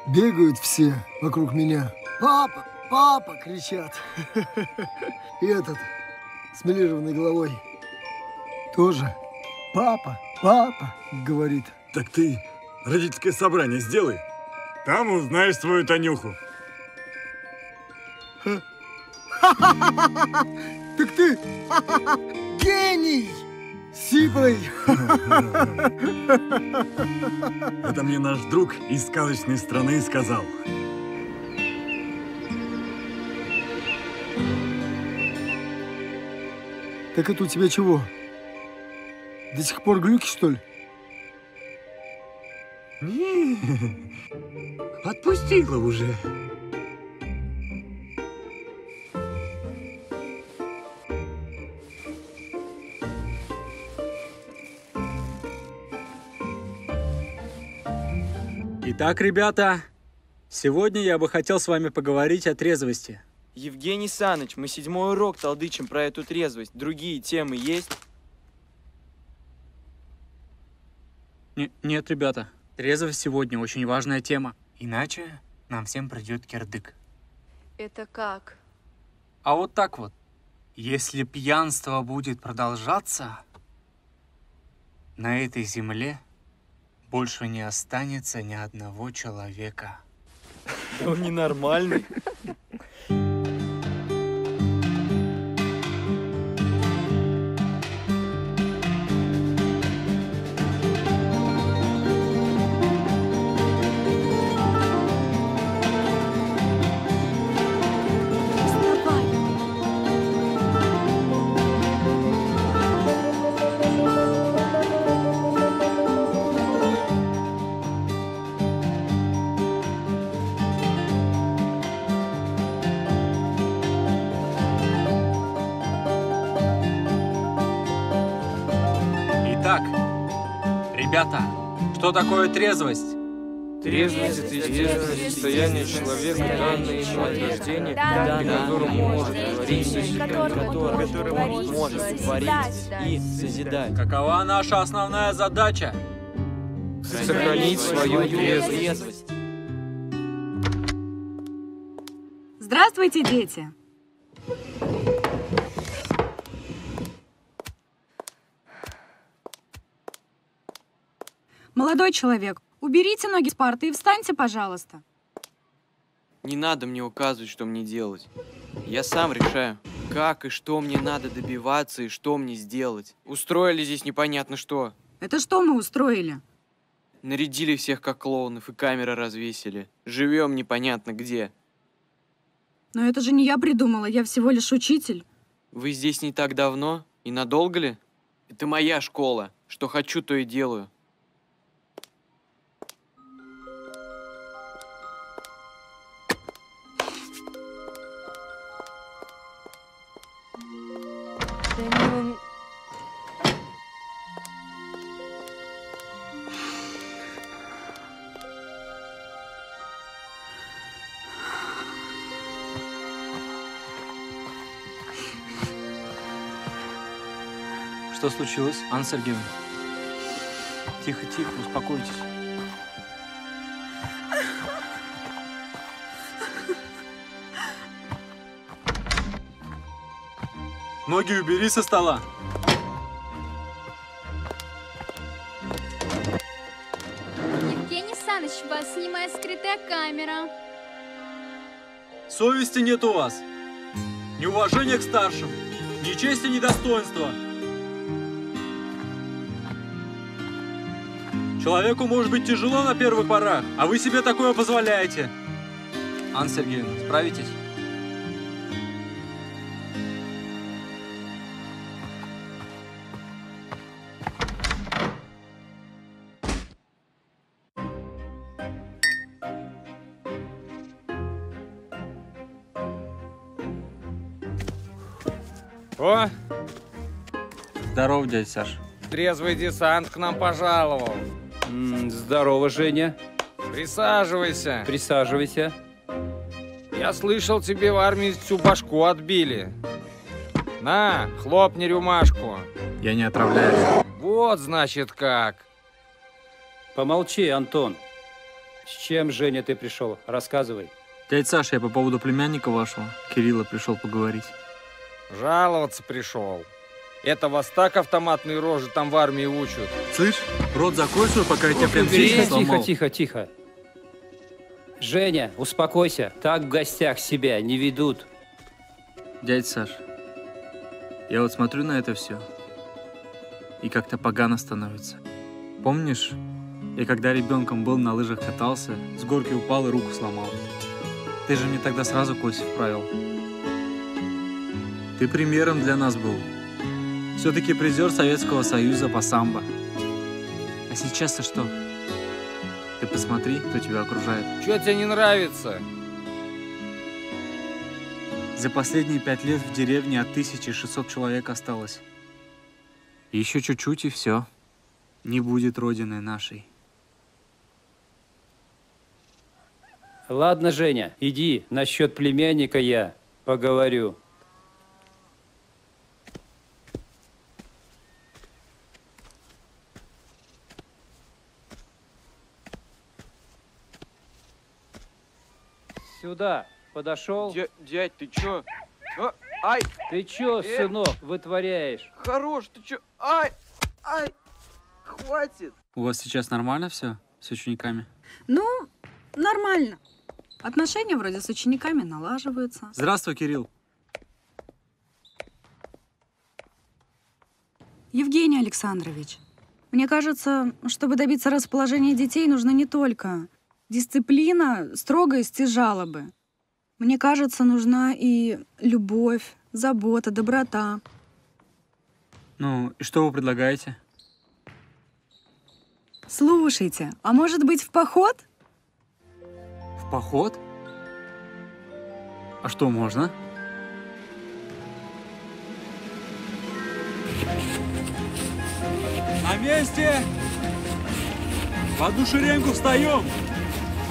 Speaker 4: Бегают все вокруг меня. Папа, папа, кричат. И этот с милированной головой тоже папа, папа, говорит.
Speaker 2: Так ты родительское собрание сделай. Там узнаешь свою Танюху.
Speaker 4: Так ты гений! Сиплый!
Speaker 2: Это мне наш друг из сказочной страны сказал.
Speaker 4: Так это у тебя чего? До сих пор глюки, что ли?
Speaker 2: Не, отпустила уже.
Speaker 9: Итак, ребята, сегодня я бы хотел с вами поговорить о трезвости.
Speaker 21: Евгений Саныч, мы 7-й урок толдычим про эту трезвость. Другие темы есть?
Speaker 9: Нет, ребята, трезвость сегодня очень важная тема. Иначе нам всем придет кирдык.
Speaker 22: Это как?
Speaker 9: А вот так вот. Если пьянство будет продолжаться, на этой земле больше не останется ни одного человека.
Speaker 21: Да он ненормальный.
Speaker 15: Ребята, что такое трезвость?
Speaker 1: Трезвость – это естественное состояние человека, данное ему от рождения, при котором он может творить и созидать.
Speaker 15: Какова наша основная задача?
Speaker 1: Сохранить свою трезвость.
Speaker 5: Здравствуйте, дети! Молодой человек, уберите ноги с парты и встаньте, пожалуйста.
Speaker 21: Не надо мне указывать, что мне делать. Я сам решаю, как и что мне надо добиваться и что мне сделать. Устроили здесь непонятно что.
Speaker 5: Это что мы устроили?
Speaker 21: Нарядили всех как клоунов и камеры развесили. Живем непонятно где.
Speaker 5: Но это же не я придумала, я всего лишь учитель.
Speaker 21: Вы здесь не так давно? И надолго ли? Это моя школа. Что хочу, то и делаю.
Speaker 9: Что случилось, Анна Сергеевна? Тихо, тихо, успокойтесь.
Speaker 3: Ноги убери со стола.
Speaker 6: Евгений Саныч, вас снимает скрытая камера.
Speaker 3: Совести нет у вас. Ни уважения к старшим, ни чести, ни достоинства. Человеку может быть тяжело на первых порах, а вы себе такое позволяете.
Speaker 9: Анна Сергеевна, справитесь?
Speaker 11: О,
Speaker 15: Здорово, дядя Саш.
Speaker 11: трезвый десант к нам пожаловал.
Speaker 7: Здорово, Женя.
Speaker 11: Присаживайся.
Speaker 7: Присаживайся.
Speaker 11: Я слышал, тебе в армии всю башку отбили. На, хлопни рюмашку.
Speaker 9: Я не отравляю.
Speaker 11: Вот, значит, как.
Speaker 7: Помолчи, Антон. С чем, Женя, ты пришел? Рассказывай.
Speaker 9: Дядя Саша, я по поводу племянника вашего, Кирилла, пришел поговорить.
Speaker 11: Жаловаться пришел. Это вас так автоматные рожи там в армии учат.
Speaker 9: Слышь, рот закрой свой, пока я тебя прям
Speaker 7: Тихо,
Speaker 9: сломал.
Speaker 7: тихо, тихо, тихо. Женя, успокойся. Так в гостях себя не ведут.
Speaker 9: Дядя Саш, я вот смотрю на это все, и как-то погано становится. Помнишь, я когда ребенком был, на лыжах катался, с горки упал и руку сломал. Ты же мне тогда сразу кость вправил. Ты примером для нас был. Все-таки призер Советского Союза по самбо. А сейчас-то что? Ты посмотри, кто тебя окружает.
Speaker 11: Чё тебе не нравится?
Speaker 9: За последние 5 лет в деревне от 1600 человек осталось. Еще чуть-чуть и все. Не будет родины нашей.
Speaker 7: Ладно, Женя, иди. Насчет племянника я поговорю. Сюда подошел.
Speaker 21: Дядь, ты чё? Ай!
Speaker 7: Ты чё, сынок, вытворяешь?
Speaker 21: Хорош, ты чё? Ай! Ай! Хватит!
Speaker 9: У вас сейчас нормально все с учениками?
Speaker 5: Ну, нормально. Отношения вроде с учениками налаживаются.
Speaker 9: Здравствуй, Кирилл.
Speaker 5: Евгений Александрович, мне кажется, чтобы добиться расположения детей, нужно не только дисциплина, строгость и жалобы. Мне кажется, нужна и любовь, забота, доброта.
Speaker 9: Ну, и что вы предлагаете?
Speaker 5: Слушайте, а может быть, в поход?
Speaker 9: В поход? А что, можно?
Speaker 3: На месте! в одну шеренгу встаем.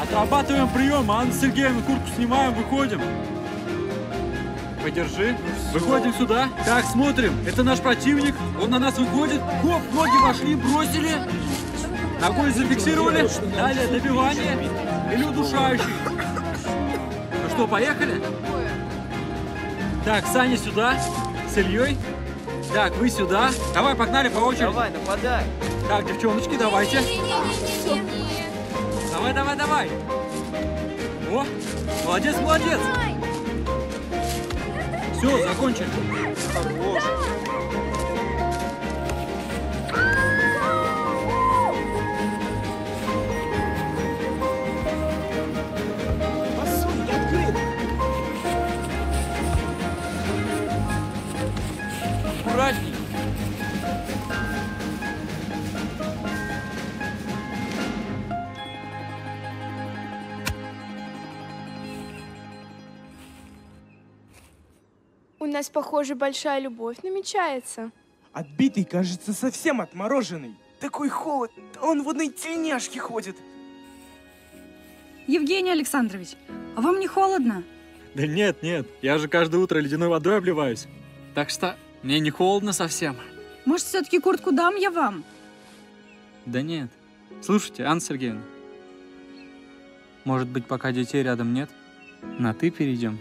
Speaker 3: Отрабатываем прием, Анна Сергеевна, куртку снимаем, выходим. Подержи. Выходим сюда. Так, смотрим. Это наш противник. Он на нас выходит. Хоп, ноги вошли, бросили. Ногой зафиксировали. Далее добивание. Или удушающий. Ну что, поехали? Так, Саня сюда. С Ильей. Так, вы сюда. Давай, погнали по очереди.
Speaker 21: Давай, нападай.
Speaker 3: Так, девчоночки, давайте. Давай, давай, давай. О, молодец, молодец. Все, закончили.
Speaker 21: Хорош.
Speaker 13: Посудки открыт.
Speaker 21: Аккуратней.
Speaker 22: У нас, похоже, большая любовь намечается.
Speaker 1: Отбитый, кажется, совсем отмороженный. Такой холод, он в одной тельняшке ходит.
Speaker 5: Евгений Александрович, а вам не холодно?
Speaker 3: Да нет, нет, я же каждое утро ледяной водой обливаюсь. Так что мне не холодно совсем.
Speaker 5: Может, все-таки куртку дам я вам?
Speaker 9: Да нет. Слушайте, Анна Сергеевна, может быть, пока детей рядом нет, на «ты» перейдем?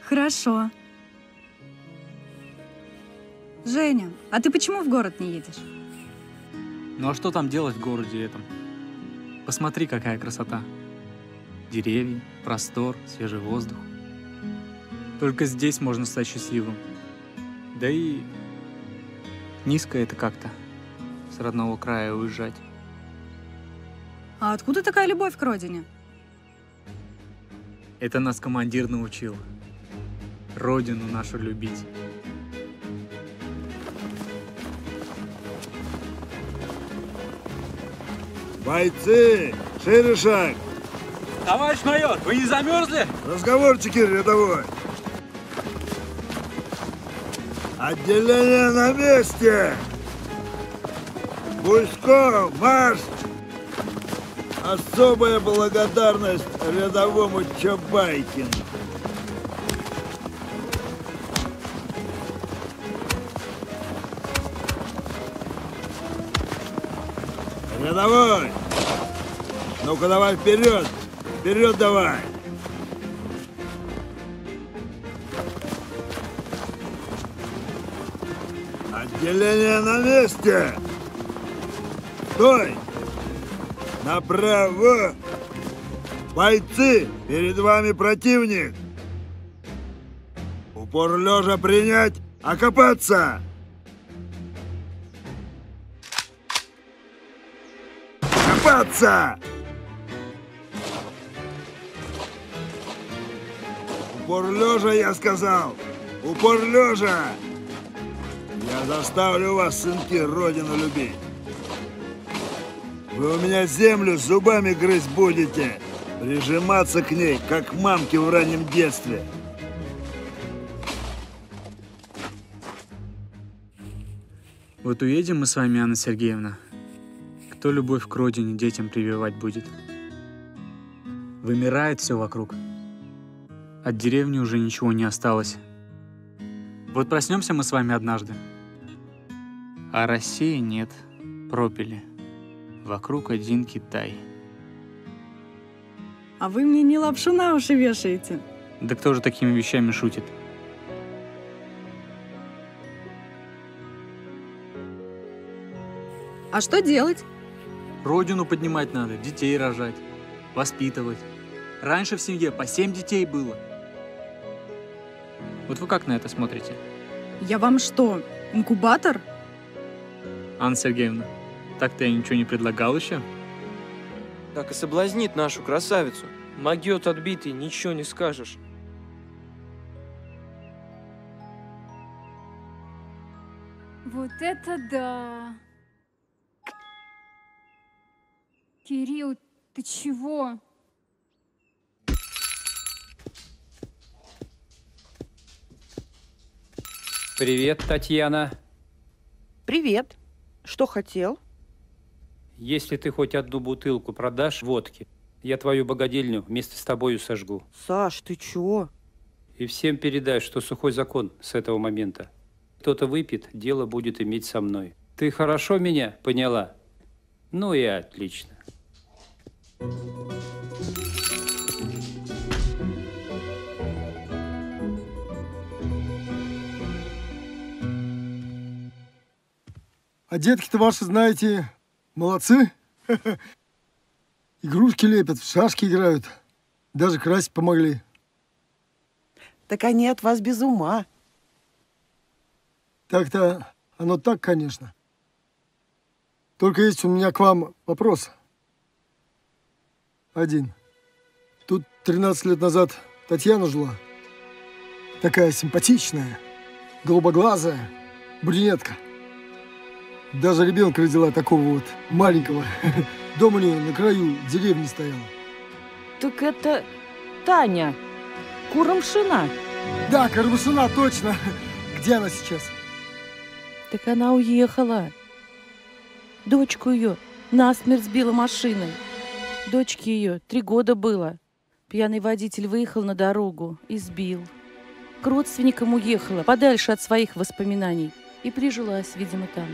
Speaker 5: Хорошо. Женя, а ты почему в город не едешь?
Speaker 9: Ну а что там делать в городе этом? Посмотри, какая красота. Деревья, простор, свежий воздух. Только здесь можно стать счастливым. Да и низко это как-то, с родного края уезжать.
Speaker 5: А откуда такая любовь к родине?
Speaker 9: Это нас командир научил. Родину нашу любить.
Speaker 2: Бойцы, шире шаг.
Speaker 3: Товарищ майор, вы не замерзли?
Speaker 2: Разговорчики рядовой. Отделение на месте. Гуськов, марш! Особая благодарность рядовому Чабайкину. Рядовой! Ну-ка давай вперед! Вперед давай! Отделение на месте! Стой! Направо! Бойцы! Перед вами противник! Упор лежа принять! Окопаться! Окопаться! Упор лежа, я сказал! Упор лежа! Я заставлю вас, сынки, родину любить. Вы у меня землю зубами грызть будете, прижиматься к ней, как к мамке в раннем детстве.
Speaker 9: Вот уедем мы с вами, Анна Сергеевна. Кто любовь к родине детям прививать будет? Вымирает все вокруг. От деревни уже ничего не осталось. Вот проснемся мы с вами однажды. А России нет, пропили. Вокруг один Китай.
Speaker 5: А вы мне не лапшу на уши вешаете.
Speaker 9: Да кто же такими вещами шутит?
Speaker 5: А что делать?
Speaker 9: Родину поднимать надо, детей рожать, воспитывать. Раньше в семье по 7 детей было. Вот вы как на это смотрите?
Speaker 5: Я вам что, инкубатор?
Speaker 9: Анна Сергеевна, так-то я ничего не предлагал еще.
Speaker 21: Так и соблазнит нашу красавицу.
Speaker 1: Могет отбитый, ничего не скажешь.
Speaker 6: Вот это да! Кирилл, ты чего?
Speaker 7: Привет, Татьяна.
Speaker 13: Привет. Что хотел?
Speaker 7: Если ты хоть одну бутылку продашь водки, я твою богадельню вместе с тобою сожгу.
Speaker 13: Саш, ты чё?
Speaker 7: И всем передай, что сухой закон с этого момента. Кто-то выпьет, дело будет иметь со мной. Ты хорошо меня поняла? Ну и отлично.
Speaker 4: А детки-то ваши, знаете, молодцы. Игрушки лепят, в шашки играют. Даже красить помогли.
Speaker 13: Так они от вас без ума.
Speaker 4: Так-то оно так, конечно. Только есть у меня к вам вопрос. Один. Тут 13 лет назад Татьяна жила. Такая симпатичная, голубоглазая, брюнетка. Даже ребенка родила такого вот маленького. Дом у нее на краю деревни стоял.
Speaker 13: Так это Таня Курамшина.
Speaker 4: Да, Курамшина, точно. Где она сейчас?
Speaker 8: Так она уехала. Дочку ее насмерть сбила машиной. Дочке ее 3 года было. Пьяный водитель выехал на дорогу и сбил. К родственникам уехала, подальше от своих воспоминаний. И прижилась, видимо, там.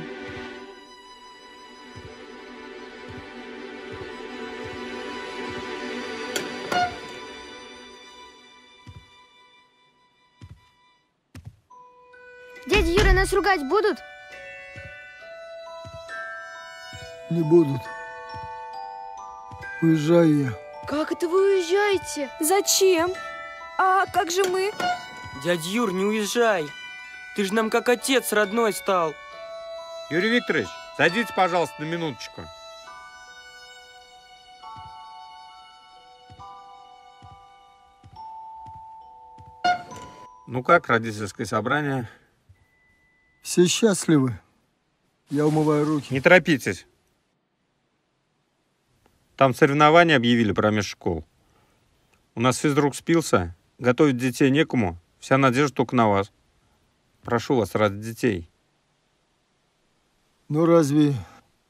Speaker 20: Дядя Юра, нас ругать будут?
Speaker 4: Не будут. Уезжаю я.
Speaker 22: Как это вы уезжаете?
Speaker 6: Зачем? А как же мы?
Speaker 1: Дядя Юр, не уезжай. Ты же нам как отец родной стал.
Speaker 15: Юрий Викторович, садитесь, пожалуйста, на минуточку. Ну как, родительское собрание?
Speaker 4: Все счастливы. Я умываю руки.
Speaker 15: Не торопитесь. Там соревнования объявили промеж школ. У нас физрук спился, готовить детей некому, вся надежда только на вас. Прошу вас ради детей.
Speaker 4: Ну разве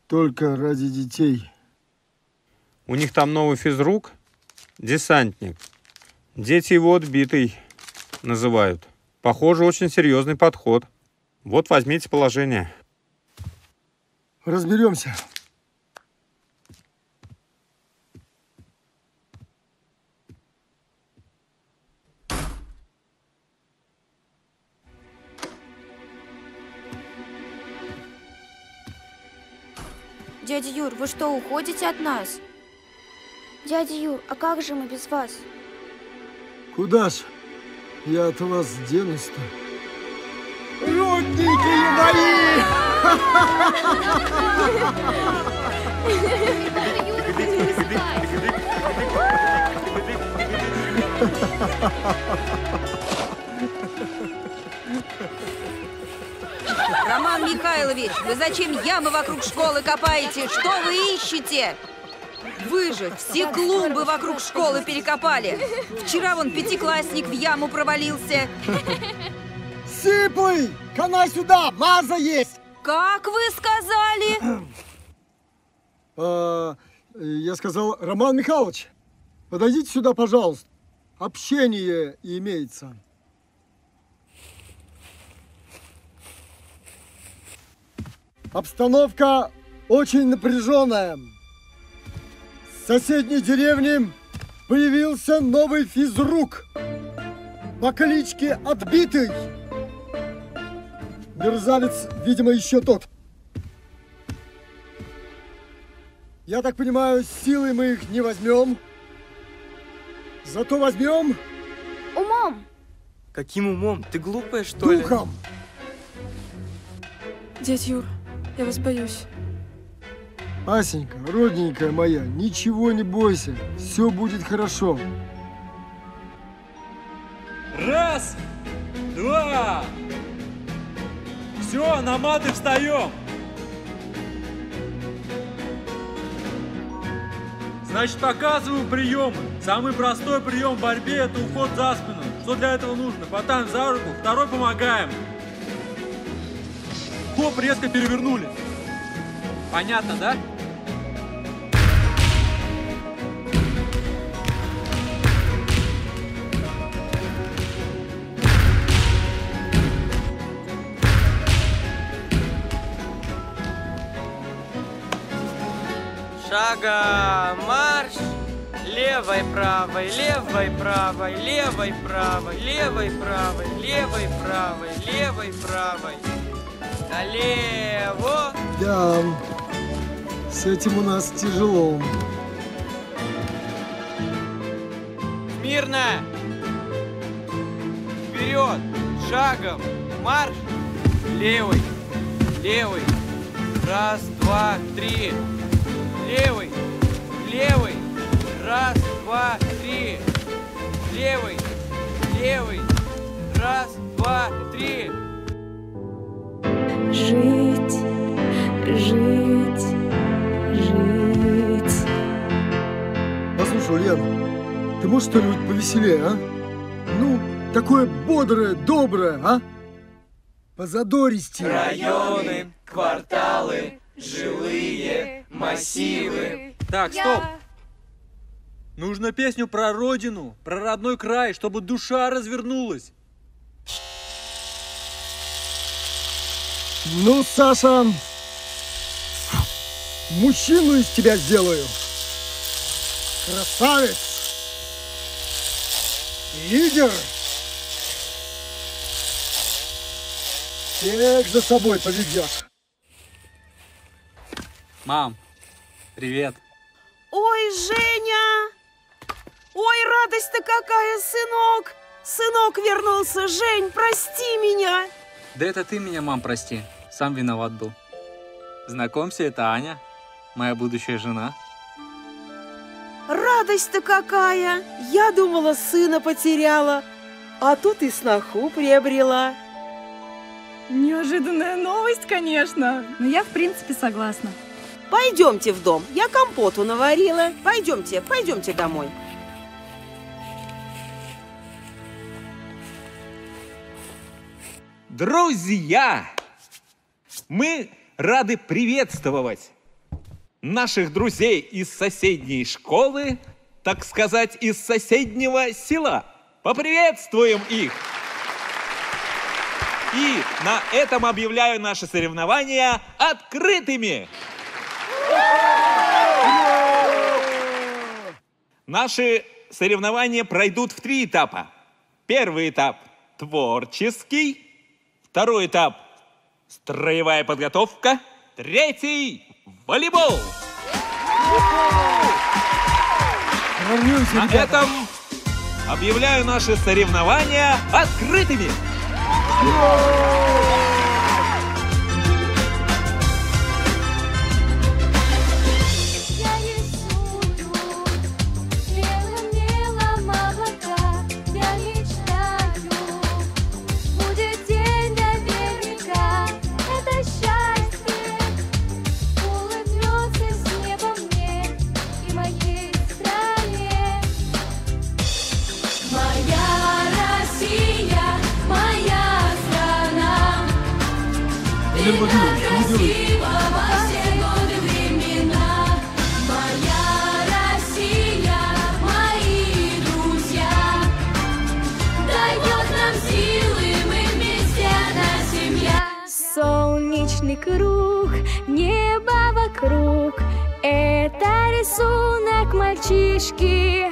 Speaker 4: только ради детей?
Speaker 15: У них там новый физрук, десантник. Дети его отбитый называют. Похоже, очень серьезный подход. Вот возьмите положение.
Speaker 4: Разберемся.
Speaker 20: Дядя Юр, вы что, уходите от нас? Дядя Юр, а как же мы без вас?
Speaker 4: Куда ж я от вас денусь-то? Родники мои!
Speaker 10: Роман Михайлович, вы зачем ямы вокруг школы копаете? Что вы ищете? Вы же все клумбы вокруг школы перекопали. Вчера вон 5-классник в яму провалился.
Speaker 4: Сиплый! Канай сюда! Маза есть!
Speaker 10: Как вы сказали?
Speaker 4: Я сказал, Роман Михайлович, подойдите сюда, пожалуйста. Общение имеется. Обстановка очень напряженная. С соседней деревни появился новый физрук по кличке Отбитый. Мерзавец, видимо, еще тот. Я так понимаю, силой мы их не возьмем. Зато возьмем...
Speaker 22: Умом.
Speaker 1: Каким умом? Ты глупая, что ли?
Speaker 4: Духом.
Speaker 18: Дядя Юр, я вас боюсь.
Speaker 4: Асенька, родненькая моя, ничего не бойся. Все будет хорошо.
Speaker 3: 1, 2. Все, на маты встаем. Значит, показываю приемы. Самый простой прием в борьбе – это уход за спину. Что для этого нужно? Хватаем за руку, второй помогаем. Хоп, резко перевернули. Понятно, да?
Speaker 21: Шагом марш! Левой, правой, левой, правой, левой, правой, левой, правой, левой, правой, левой, правой. Налево.
Speaker 4: Да, с этим у нас тяжело.
Speaker 21: Мирно! Вперед! Шагом! Марш! Левый! Левый! Раз, два, три! Левый! Левый! Раз, два, три! Левый! Левый! Раз, два, три!
Speaker 14: Жить, жить, жить.
Speaker 4: Послушай, Ульяна, ты можешь что-нибудь повеселее, а? Ну, такое бодрое, доброе, а? Позадористее.
Speaker 1: Районы, кварталы, жилые массивы.
Speaker 9: Так, стоп! Нужно песню про родину, про родной край, чтобы душа развернулась.
Speaker 4: Ну, Саша, мужчину из тебя сделаю. Красавец. Лидер. Всех за собой поведешь.
Speaker 9: Мам, привет.
Speaker 13: Ой, Женя! Ой, радость-то какая, сынок! Сынок вернулся, Жень, прости меня!
Speaker 9: Да это ты меня, мам, прости. Сам виноват был. Знакомься, это Аня, моя будущая жена.
Speaker 13: Радость-то какая! Я думала, сына потеряла, а тут и сноху приобрела.
Speaker 5: Неожиданная новость, конечно. Но я, в принципе, согласна.
Speaker 13: Пойдемте в дом, я компоту наварила. Пойдемте, пойдемте домой.
Speaker 15: Друзья, мы рады приветствовать наших друзей из соседней школы, так сказать, из соседнего села. Поприветствуем их! И на этом объявляю наши соревнования открытыми. Наши соревнования пройдут в 3 этапа. Первый этап – творческий. Второй этап – строевая подготовка. Третий – волейбол. На этом объявляю наши соревнования открытыми.
Speaker 14: Солнечный круг, небо вокруг. Это рисунок мальчишки.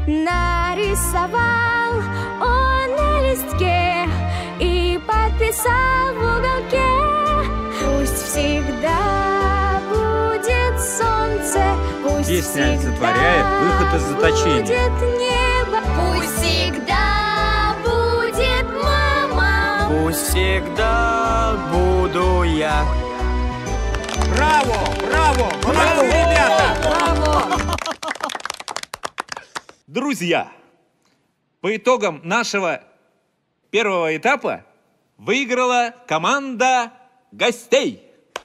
Speaker 14: Нарисовал он на листке и подписал в уголке. Пусть всегда будет солнце, пусть
Speaker 9: Песня
Speaker 14: всегда
Speaker 9: олицетворяет выход из заточения.
Speaker 14: будет небо, пусть всегда будет мама.
Speaker 21: Пусть всегда буду я.
Speaker 15: Браво! Браво! Браво, ребята!
Speaker 14: Браво!
Speaker 15: Друзья, по итогам нашего первого этапа выиграла команда гостей.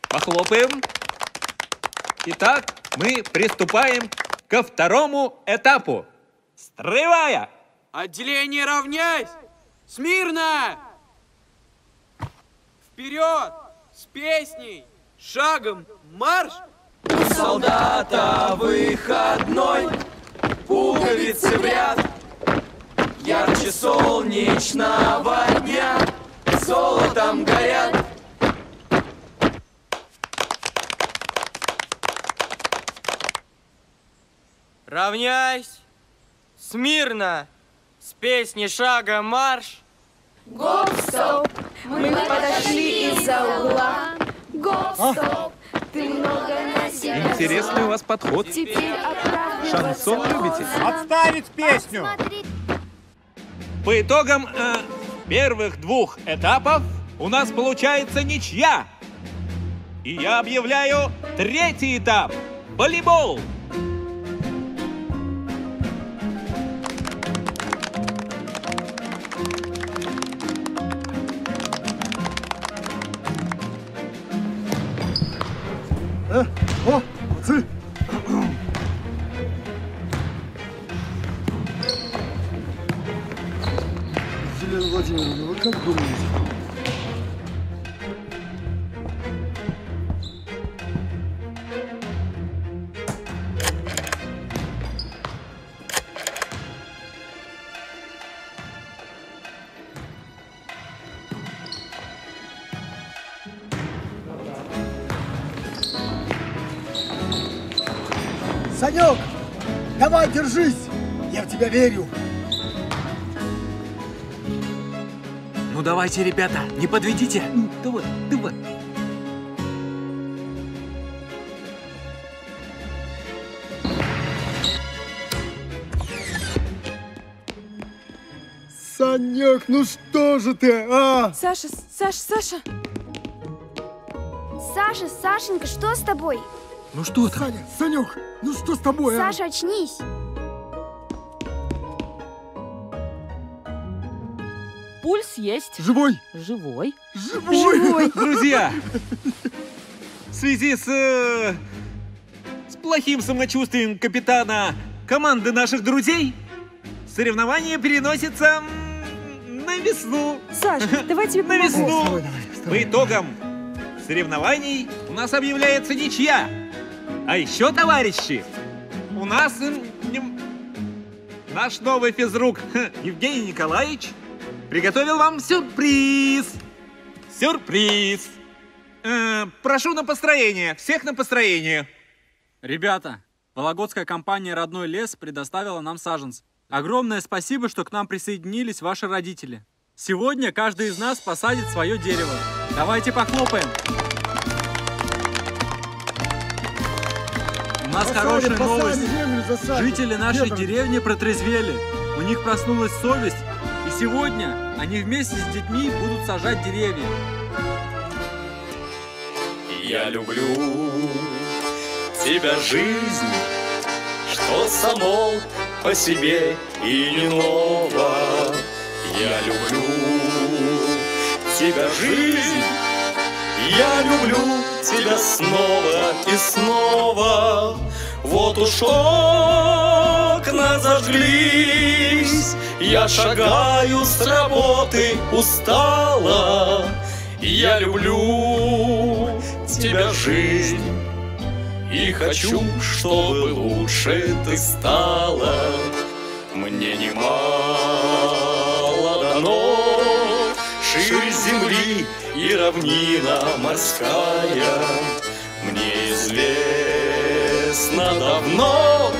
Speaker 15: Похлопаем. Итак, мы приступаем ко второму этапу. Строевая.
Speaker 21: Отделение равняйсь! Смирно! Вперед! С песней! Шагом марш!
Speaker 1: У солдата выходной, пуговицы в ряд, ярче солнечного дня, золотом горят.
Speaker 21: Равняйсь! Смирно! С песни шага марш!
Speaker 14: Гоп-стоп, мы подошли из-за угла. Гоп-стоп, ты много на себя.
Speaker 15: Интересный у вас подход.
Speaker 14: Теперь оправдываться.
Speaker 15: Шансон любите?
Speaker 14: Отставить
Speaker 15: песню! По итогам первых 2 этапов у нас получается ничья. И я объявляю 3-й этап – волейбол.
Speaker 4: О, молодцы! Елена Владимировна, вы как думаете? Санек, давай, держись! Я в тебя верю.
Speaker 23: Ну давайте, ребята, не подведите. Давай, давай.
Speaker 4: Санек, ну что же ты, а?
Speaker 18: Саша, Саша!
Speaker 20: Саша, Сашенька, что с тобой?
Speaker 23: Ну что там?
Speaker 4: Саня, Санек, ну что с тобой,
Speaker 20: Саша, очнись.
Speaker 8: Пульс есть.
Speaker 4: Живой?
Speaker 8: Живой.
Speaker 4: Живой.
Speaker 15: Друзья, в связи с плохим самочувствием капитана команды наших друзей, соревнование переносится на весну.
Speaker 18: Саш, давай тебе
Speaker 15: на
Speaker 18: помогу.
Speaker 15: весну. По итогам соревнований у нас объявляется ничья. А еще, товарищи, у нас наш новый физрук Евгений Николаевич приготовил вам сюрприз. Сюрприз. Прошу на построение. Всех на построение.
Speaker 9: Ребята, Вологодская компания «Родной лес» предоставила нам саженцы. Огромное спасибо, что к нам присоединились ваши родители. Сегодня каждый из нас посадит свое дерево. Давайте похлопаем. У нас хорошая новость. Жители нашей деревни протрезвели. У них проснулась совесть. И сегодня они вместе с детьми будут сажать деревья.
Speaker 12: Я люблю тебя, жизнь, что само по себе и не ново. Я люблю тебя, жизнь, я люблю тебя снова и снова. Вот уж окна зажглись, я шагаю с работы устала. Я люблю тебя, жизнь, и хочу, чтобы лучше ты стала. Мне немало дано, ширь земли и равнина морская. Мне известно давно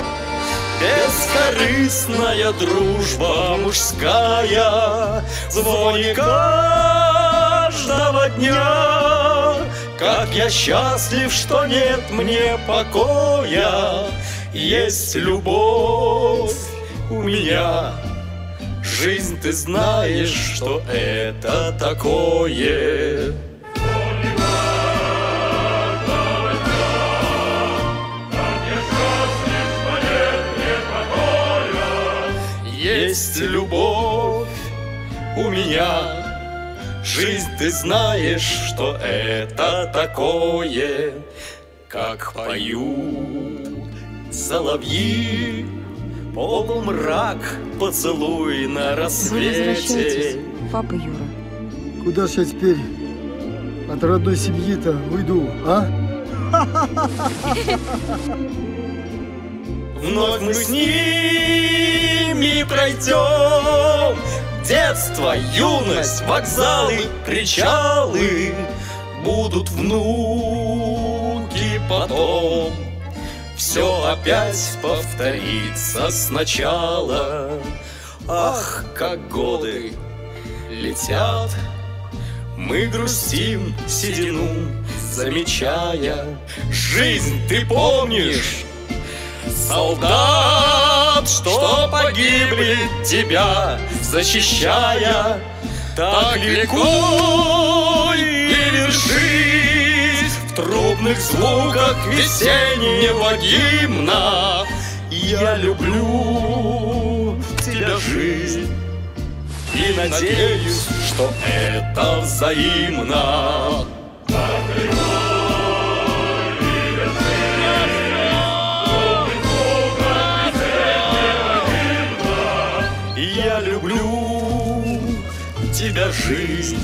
Speaker 12: бескорыстная дружба мужская. Звони каждого дня, как я счастлив, что нет мне покоя. Есть любовь у меня, жизнь, ты знаешь, что это такое. Есть любовь у меня, жизнь, ты знаешь, что это такое. Как поют соловьи, полумрак, поцелуй на рассвете.
Speaker 5: Папа Юра.
Speaker 4: Куда ж я теперь от родной семьи-то уйду, а?
Speaker 12: Вновь мы с ними пройдем детство, юность, вокзалы, причалы. Будут внуки потом, все опять повторится сначала. Ах, как годы летят, мы грустим седину, замечая. Жизнь, ты помнишь, солдат, что погибли тебя защищая. Так легко и вершись в трубных звуках весеннего гимна. Я люблю тебя, жизнь, и надеюсь, что это взаимно. Я люблю тебя, жизнь,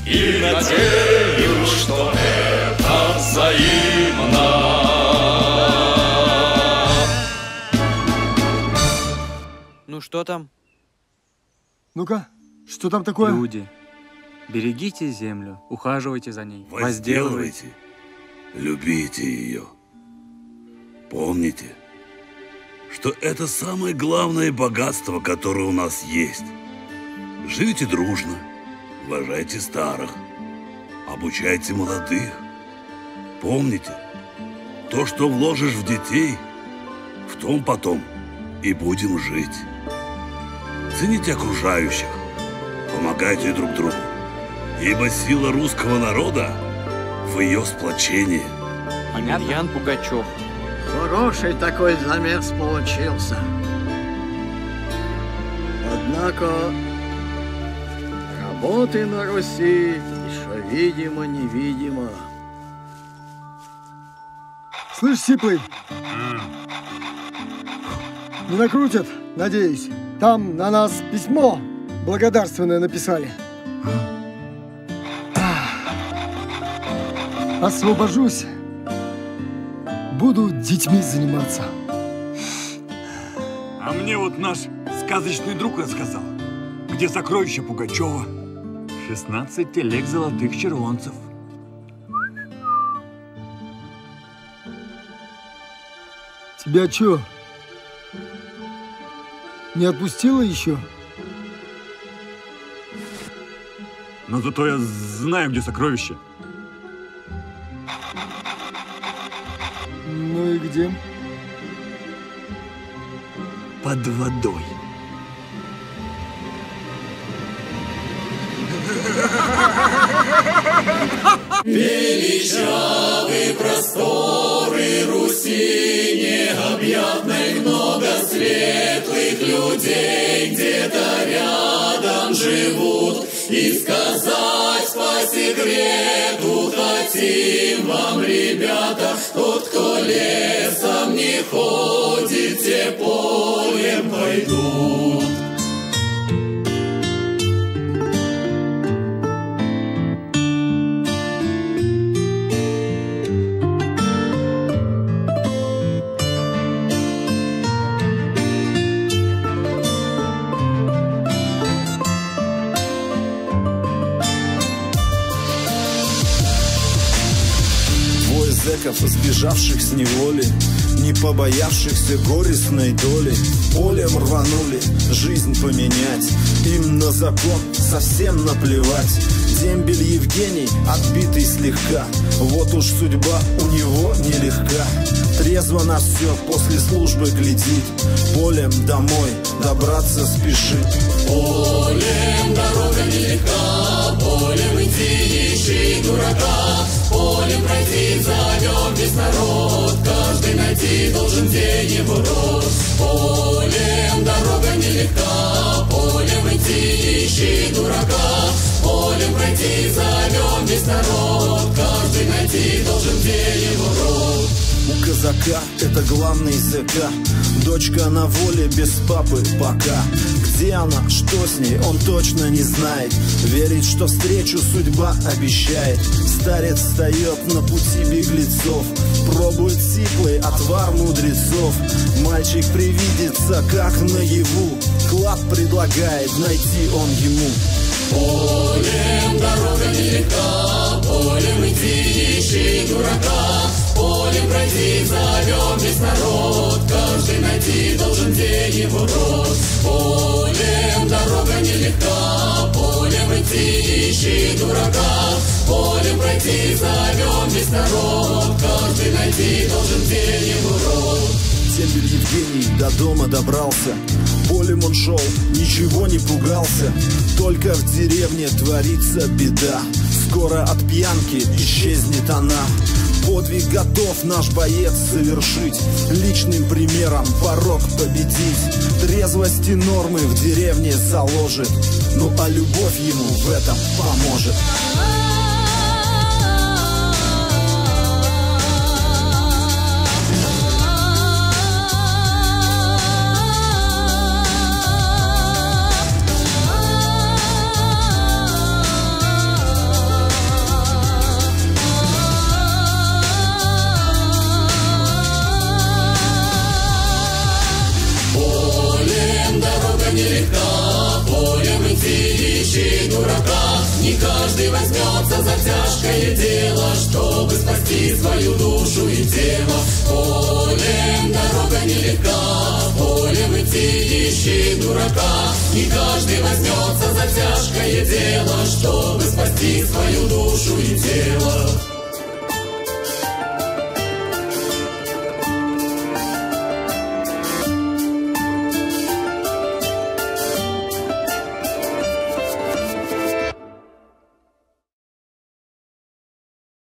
Speaker 12: и надеюсь, что это взаимно.
Speaker 21: Ну что там?
Speaker 4: Ну-ка, что там такое?
Speaker 9: Люди, берегите землю, ухаживайте за ней,
Speaker 16: возделывайте, любите ее. Помните, что это самое главное богатство, которое у нас есть. Живите дружно, уважайте старых, обучайте молодых. Помните, то, что вложишь в детей, в том потом и будем жить. Цените окружающих, помогайте друг другу, ибо сила русского народа в ее сплочении.
Speaker 21: Емельян Пугачев.
Speaker 17: Хороший такой замес получился. Однако работы на Руси еще видимо-невидимо.
Speaker 4: Слышь, Сиплый, не накрутят, надеюсь. Там на нас письмо благодарственное написали. Освобожусь. Буду детьми заниматься.
Speaker 2: А мне вот наш сказочный друг рассказал, где сокровища Пугачева. 16 телег золотых червонцев.
Speaker 4: Тебя чё? Не отпустила еще?
Speaker 2: Но зато я знаю, где сокровища.
Speaker 4: Ну и где?
Speaker 2: Под водой.
Speaker 12: Величавы просторы Руси необъятной, много светлых людей где-то рядом живут. И сказать по секрету хотим вам, ребята, тот, кто лесом не ходит, те полем пойдут.
Speaker 19: Сбежавших с неволи, не побоявшихся горестной доли, полем рванули жизнь поменять. Им на закон совсем наплевать. Дембель Евгений, отбитый слегка, вот уж судьба у него нелегка. Трезво на все после службы глядит, полем домой добраться спешит.
Speaker 12: Полем дорога нелегка, полем иди, ищи дурака. Полем пройти зовем весь народ, каждый найти должен день его род. Полем дорога нелегка, полем иди, ищи дурака. Полем пройти зовем весь народ, каждый найти должен день его род.
Speaker 19: У казака это главный языка, дочка на воле без папы пока. Где она, что с ней, он точно не знает. Верит, что встречу судьба обещает. Старец встает на пути беглецов, пробует сиплый отвар мудрецов. Мальчик привидится, как наяву, клад предлагает найти он ему.
Speaker 12: Полем дорога нелегка, полем иди, ищи дурака. Полем полем пройти зовем весь народ. Каждый найти должен день его род. Полем дорога нелегка, полем идти ищи дурака. Полем пройти зовем весь народ. Каждый найти должен день его род.
Speaker 19: Дембель Евгений до дома добрался. Полем он шел, ничего не пугался. Только в деревне творится беда. Скоро от пьянки исчезнет она. Подвиг готов наш боец совершить, личным примером порог победить. Трезвость и нормы в деревне заложит, ну а любовь ему в этом поможет.
Speaker 12: Не каждый возьмется за тяжкое дело, чтобы спасти свою душу и тело. Полем дорога нелегка, полем идти ищи дурака. Не каждый возьмется за тяжкое дело, чтобы спасти свою душу и тело.